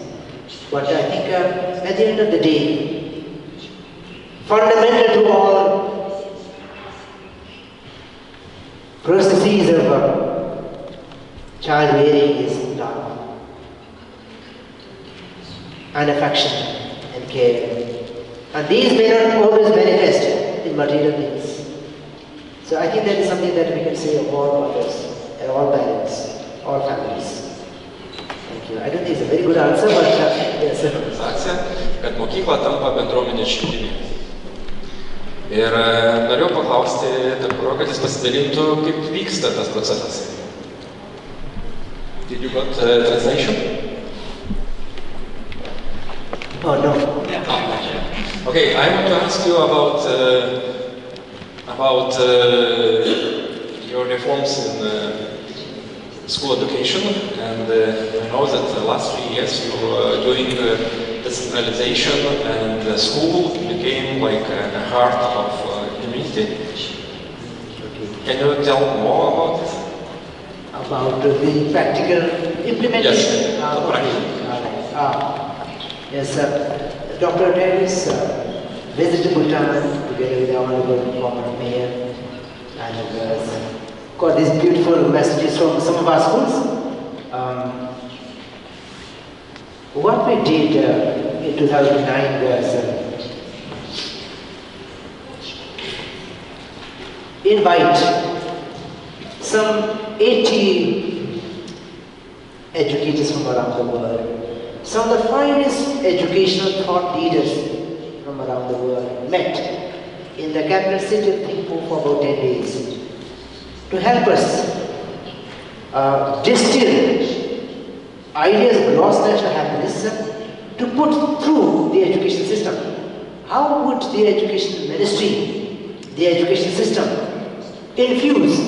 But I think at the end of the day, fundamental to all processes of child rearing is love and affection and care. And these may not always manifest in material things. So I think that is something that we can say of all mothers, and all parents, all families. Thank you. I don't think it's a very good answer, but yes. Kad mokykla tampa bendruomenės širdimi. Ir norėjau paklausti Thakuro, kad jis pasidalintų, kaip vyksta tas procesas. Did you got translation? Oh, no. Okay, I want to ask you about your reforms in school education, and I know that the last 3 years you were doing decentralization, and the school became like a heart of community. Can you tell more about this? About the practical implementation? Yes, yes, Dr. Davis visited Bhutan together with the Honorable former Mayor, and got these beautiful messages from some of our schools. What we did in 2009 was invite some 80 educators from around the world. Some of the finest educational thought leaders from around the world met in the capital city of Thimphu for about 10 days to help us distill ideas of gross national happiness to put through the education system. How would the education ministry, the education system, infuse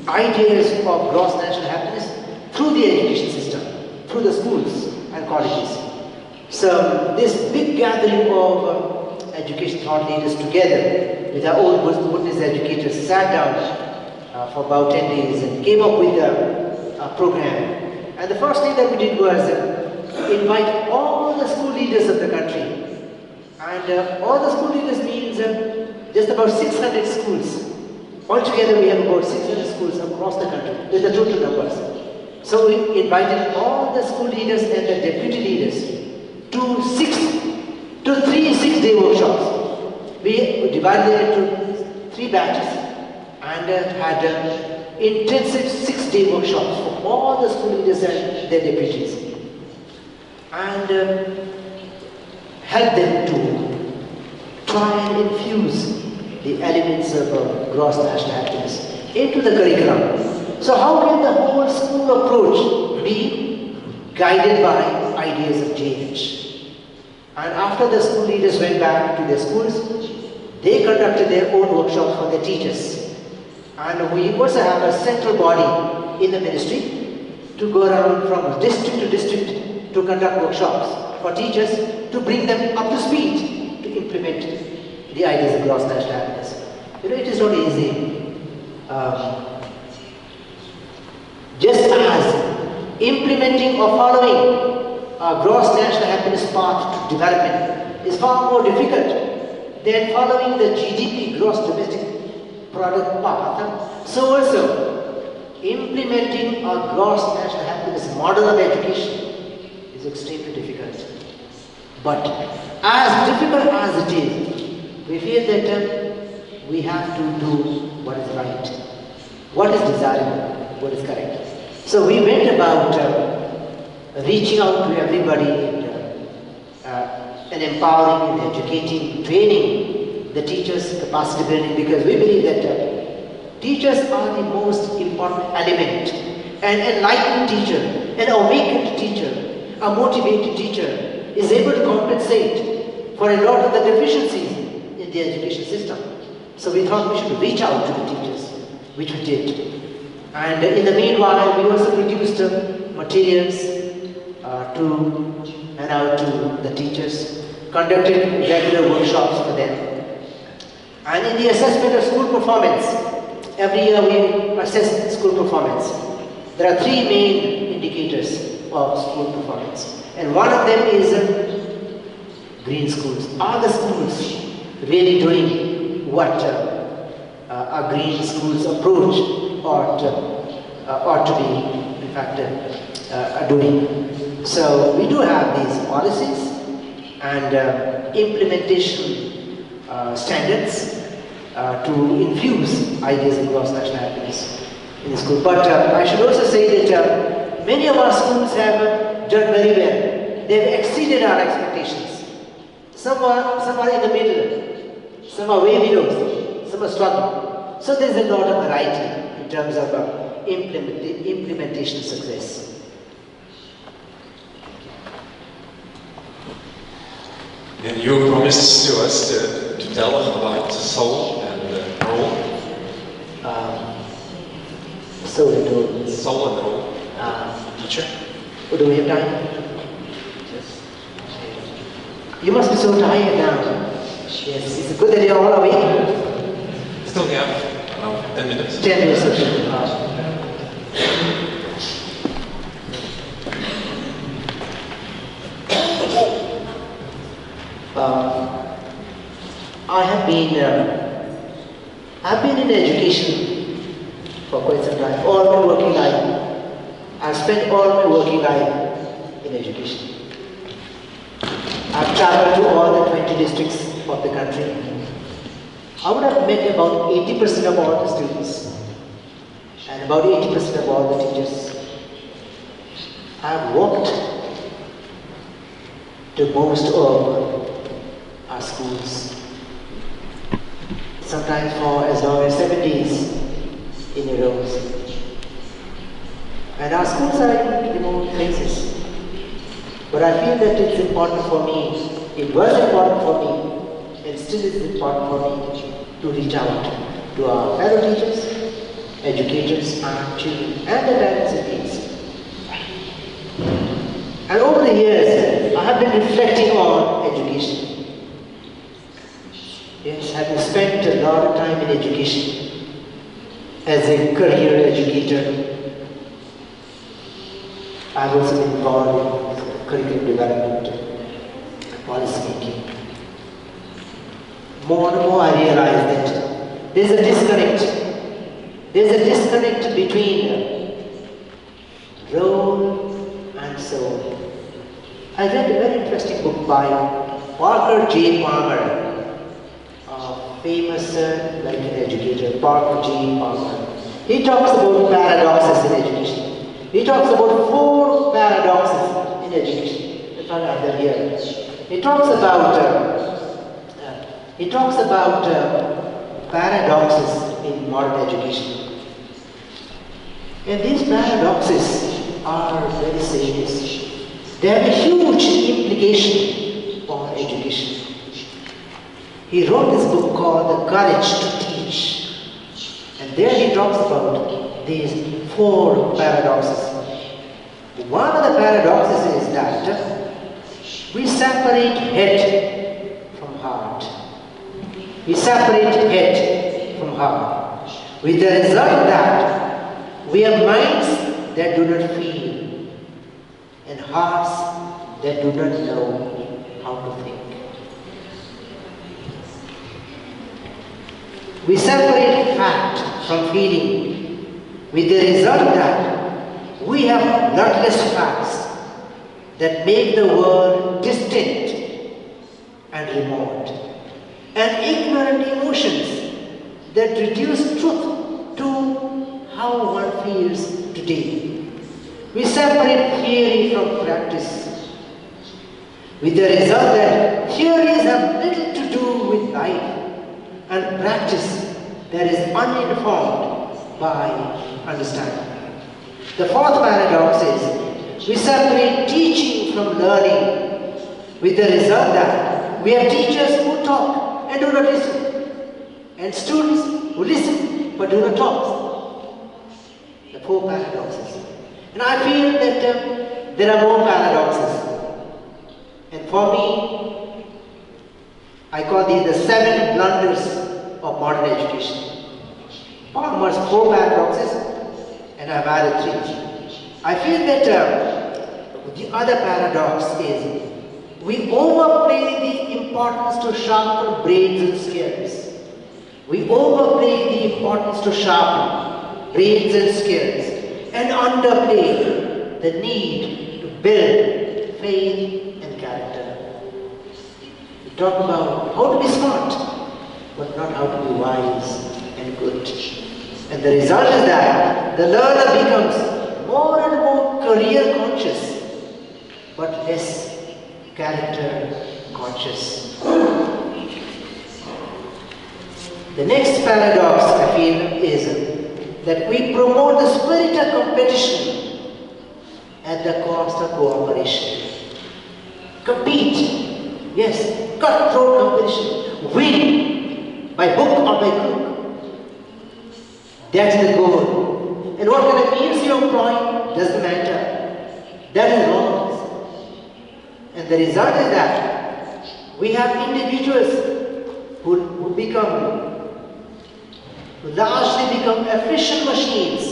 ideas of gross national happiness through the education system, through the schools and colleges? So this big gathering of education thought leaders together with our own Buddhist educators sat down for about 10 days and came up with a program. And the first thing that we did was invite all the school leaders of the country. And all the school leaders means just about 600 schools. Altogether we have about 600 schools across the country with the total numbers. So we invited all the school leaders and the deputy leaders to 3 6-day workshops. We divided them into 3 batches and had intensive 6-day workshops for all the school leaders and their deputies, and helped them to try and infuse the elements of gross national happiness into the curriculum. So how can the whole school approach be guided by ideas of change? And after the school leaders went back to their schools, they conducted their own workshops for their teachers. And we also have a central body in the ministry to go around from district to district to conduct workshops for teachers to bring them up to speed to implement the ideas of gross national happiness. You know, it is not easy. Just as implementing or following a gross national happiness path to development is far more difficult than following the GDP, gross domestic product path, so also implementing a gross national happiness model of education is extremely difficult. But as difficult as it is, we feel that we have to do what is right, what is desirable, what is correct. So we went about reaching out to everybody and empowering and educating, training the teachers, capacity building, because we believe that teachers are the most important element. An enlightened teacher, an awakened teacher, a motivated teacher is able to compensate for a lot of the deficiencies in the education system. So we thought we should reach out to the teachers, which we did. And in the meanwhile, we also produced materials to hand out to the teachers, conducted regular workshops for them. And in the assessment of school performance, every year we assess school performance. There are three main indicators of school performance. And one of them is green schools. Are the schools really doing what a green schools approach ought to be, in fact, doing? So we do have these policies and implementation standards to infuse ideas of gross national happiness in the school. But I should also say that many of our schools have done very well. They have exceeded our expectations. Some are in the middle, some are way below, some are struggling. So there is a lot of variety in terms of implementation success. And you promised to us to tell about the soul and role. Soul and role. Soul and role. Teacher. Do we have time? Yes. You must be so tired now. Yes, it's good that you're all awake. Still have 10 minutes. 10 minutes, okay. I've been in education for quite some time, all my working life. I've spent all my working life in education. I've traveled to all the 20 districts of the country. I would have met about 80% of all the students and about 80% of all the teachers. I've walked to most of our schools, sometimes for as long as 7 days in a row. And our schools are in remote places. But I feel that it's important for me, it was important for me, and still is important for me to reach out to our fellow teachers, educators, and children, and the parents and kids. And over the years, I have been reflecting on education. Yes, having spent a lot of time in education as a career educator, I've also been involved in curriculum development and policy making. More and more I realize that there's a disconnect. There's a disconnect between role and soul. I read a very interesting book by Parker J. Palmer, a famous American educator, Parker J. Palmer. He talks about paradoxes in education. He talks about 4 paradoxes in education. In fact, I have them here. He talks about paradoxes in modern education. And these paradoxes are very serious. They have a huge implication on education. He wrote this book called The Courage to Teach. And there he talks about these 4 paradoxes. One of the paradoxes is that we separate head from heart. We separate head from heart, with the result that we have minds that do not feel and hearts that do not know how to think. We separate fact from feeling, with the result that we have bloodless facts that make the world distant and remote, and ignorant emotions that reduce truth to how one feels today. We separate theory from practice, with the result that theories have little to do with life, and practice that is uninformed by understanding. The fourth paradox is we separate teaching from learning, with the result that we have teachers who talk and do not listen, and students who listen but do not talk. The four paradoxes. And I feel that there are more paradoxes. And for me, I call these the 7 blunders of modern education. Palmer's 4 paradoxes, and I've added 3. I feel that the other paradox is we overplay the importance to sharpen brains and skills. We overplay the importance to sharpen brains and skills, and underplay the need to build faith and character. We talk about how to be smart, but not how to be wise and good. And the result is that the learner becomes more and more career conscious, but less character conscious. The next paradox, I feel, is that we promote the spirit of competition at the cost of cooperation. Compete, yes, cutthroat competition, win by hook or by crook. That's the goal. And what kind of means you employ doesn't matter. That is wrong. And the result is that we have individuals who largely become efficient machines,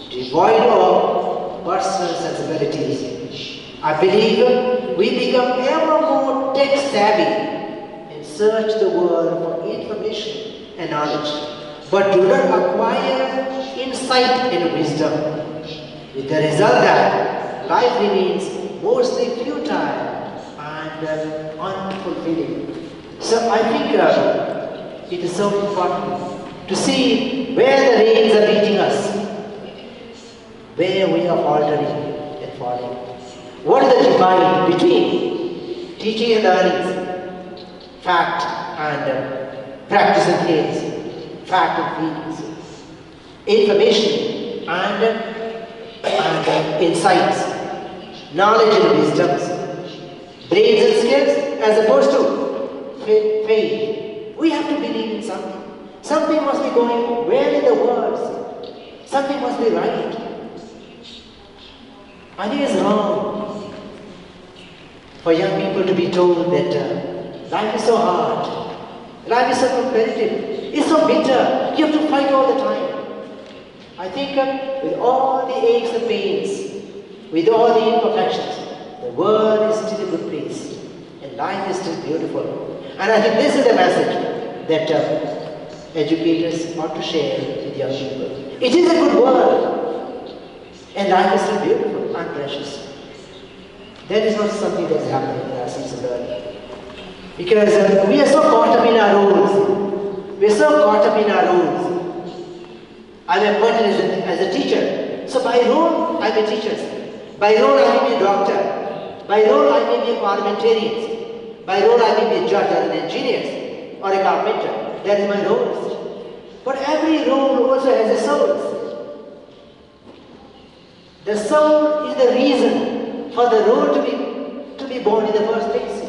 devoid of personal sensibilities. I believe we become ever more tech savvy and search the world for information and knowledge, but do not acquire insight and wisdom, with the result that life remains mostly futile and unfulfilling. So I think it is so important to see where the rains are beating us, where we are faltering and falling. What is the divide between teaching and learning, fact and practice and faith, fact and feelings, information and insights, knowledge and wisdoms, brains and skills, as opposed to faith? We have to believe in something. Something must be going well in the world. Something must be right. I think it's wrong for young people to be told that life is so hard, life is so competitive, it's so bitter, you have to fight all the time. I think with all the aches and pains, with all the imperfections, the world is still a good place, and life is still beautiful. And I think this is the message that educators ought to share with young people. It is a good world, and life is still beautiful and precious. That is not something that is happening in our sense of learning. Because we are so caught up in our roles. We are so caught up in our roles. I am appointed as a teacher. So by role, I am a teacher. By role, I may be a doctor. By role, I may be a parliamentarian. By role, I may be a judge or an engineer or a carpenter. That is my role. But every role also has a soul. The soul is the reason for the role to be born in the first place.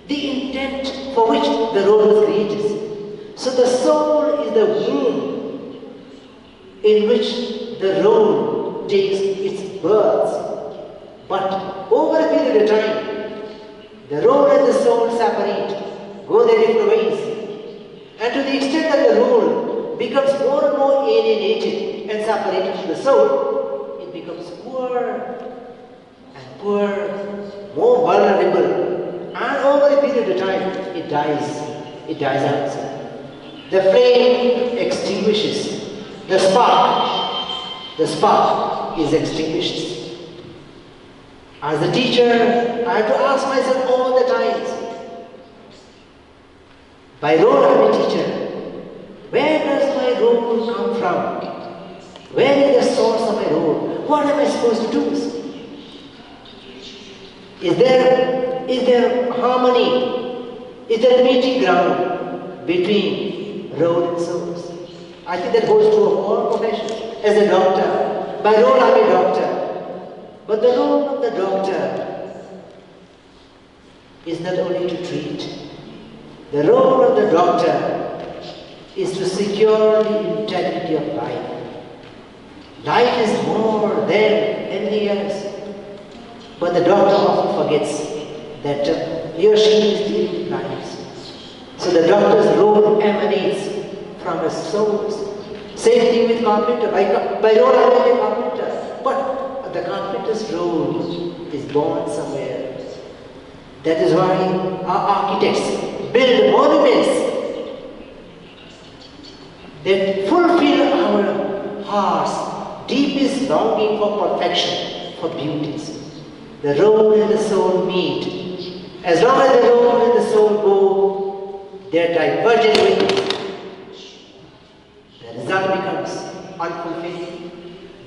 The intent for which the role was created. So the soul is the womb in which the role takes its birth. But over a period of time, the role and the soul separate, go their different ways. And to the extent that the role becomes more and more alienated and separated from the soul, it becomes poorer and poorer, more vulnerable, and over a period of time, it dies out. The flame extinguishes, the spark is extinguished. As a teacher, I have to ask myself all the time, by role I'm a teacher, where does my role come from? Where is the source of my role? What am I supposed to do? Is there harmony? Is there a meeting ground between role and souls? I think that goes to all professions. As a doctor, by role I'm a doctor. But the role of the doctor is not only to treat. The role of the doctor is to secure the integrity of life. Life is more than anything else. But the doctor often forgets that he or she is dealing with lives. So the doctor's role emanates from his soul. Same thing with carpenter. By role I am a carpenter. But the carpenter's role is born somewhere. That is why our architects build monuments that fulfill our heart's deepest longing for perfection, for beauties. The role and the soul meet. As long as the role and the soul go their divergent ways, the result becomes unfulfilling,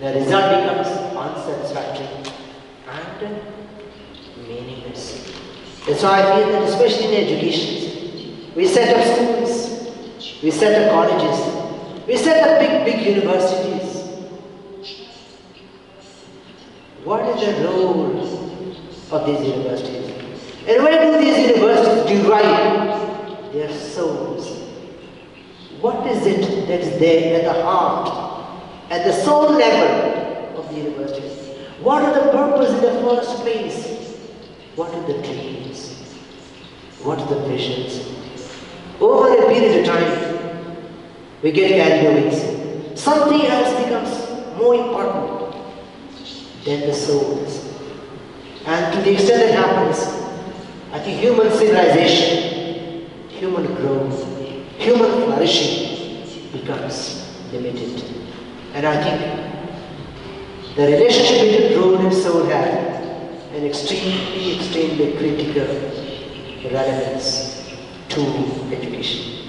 the result becomes unsatisfactory and meaningless. That's why I feel that especially in education, we set up schools, we set up colleges, we set up big universities. What is the role of these universities? And where do these universities derive their souls? What is it that is there at the heart, at the soul level of the universities? What are the purpose in the first place? What are the dreams? What are the visions? Over a period of time, we get carried away. Something else becomes more important than the souls. And to the extent that happens, I think human civilization, human growth, human flourishing becomes limited. And I think the relationship between role and soul has an extremely critical relevance to education.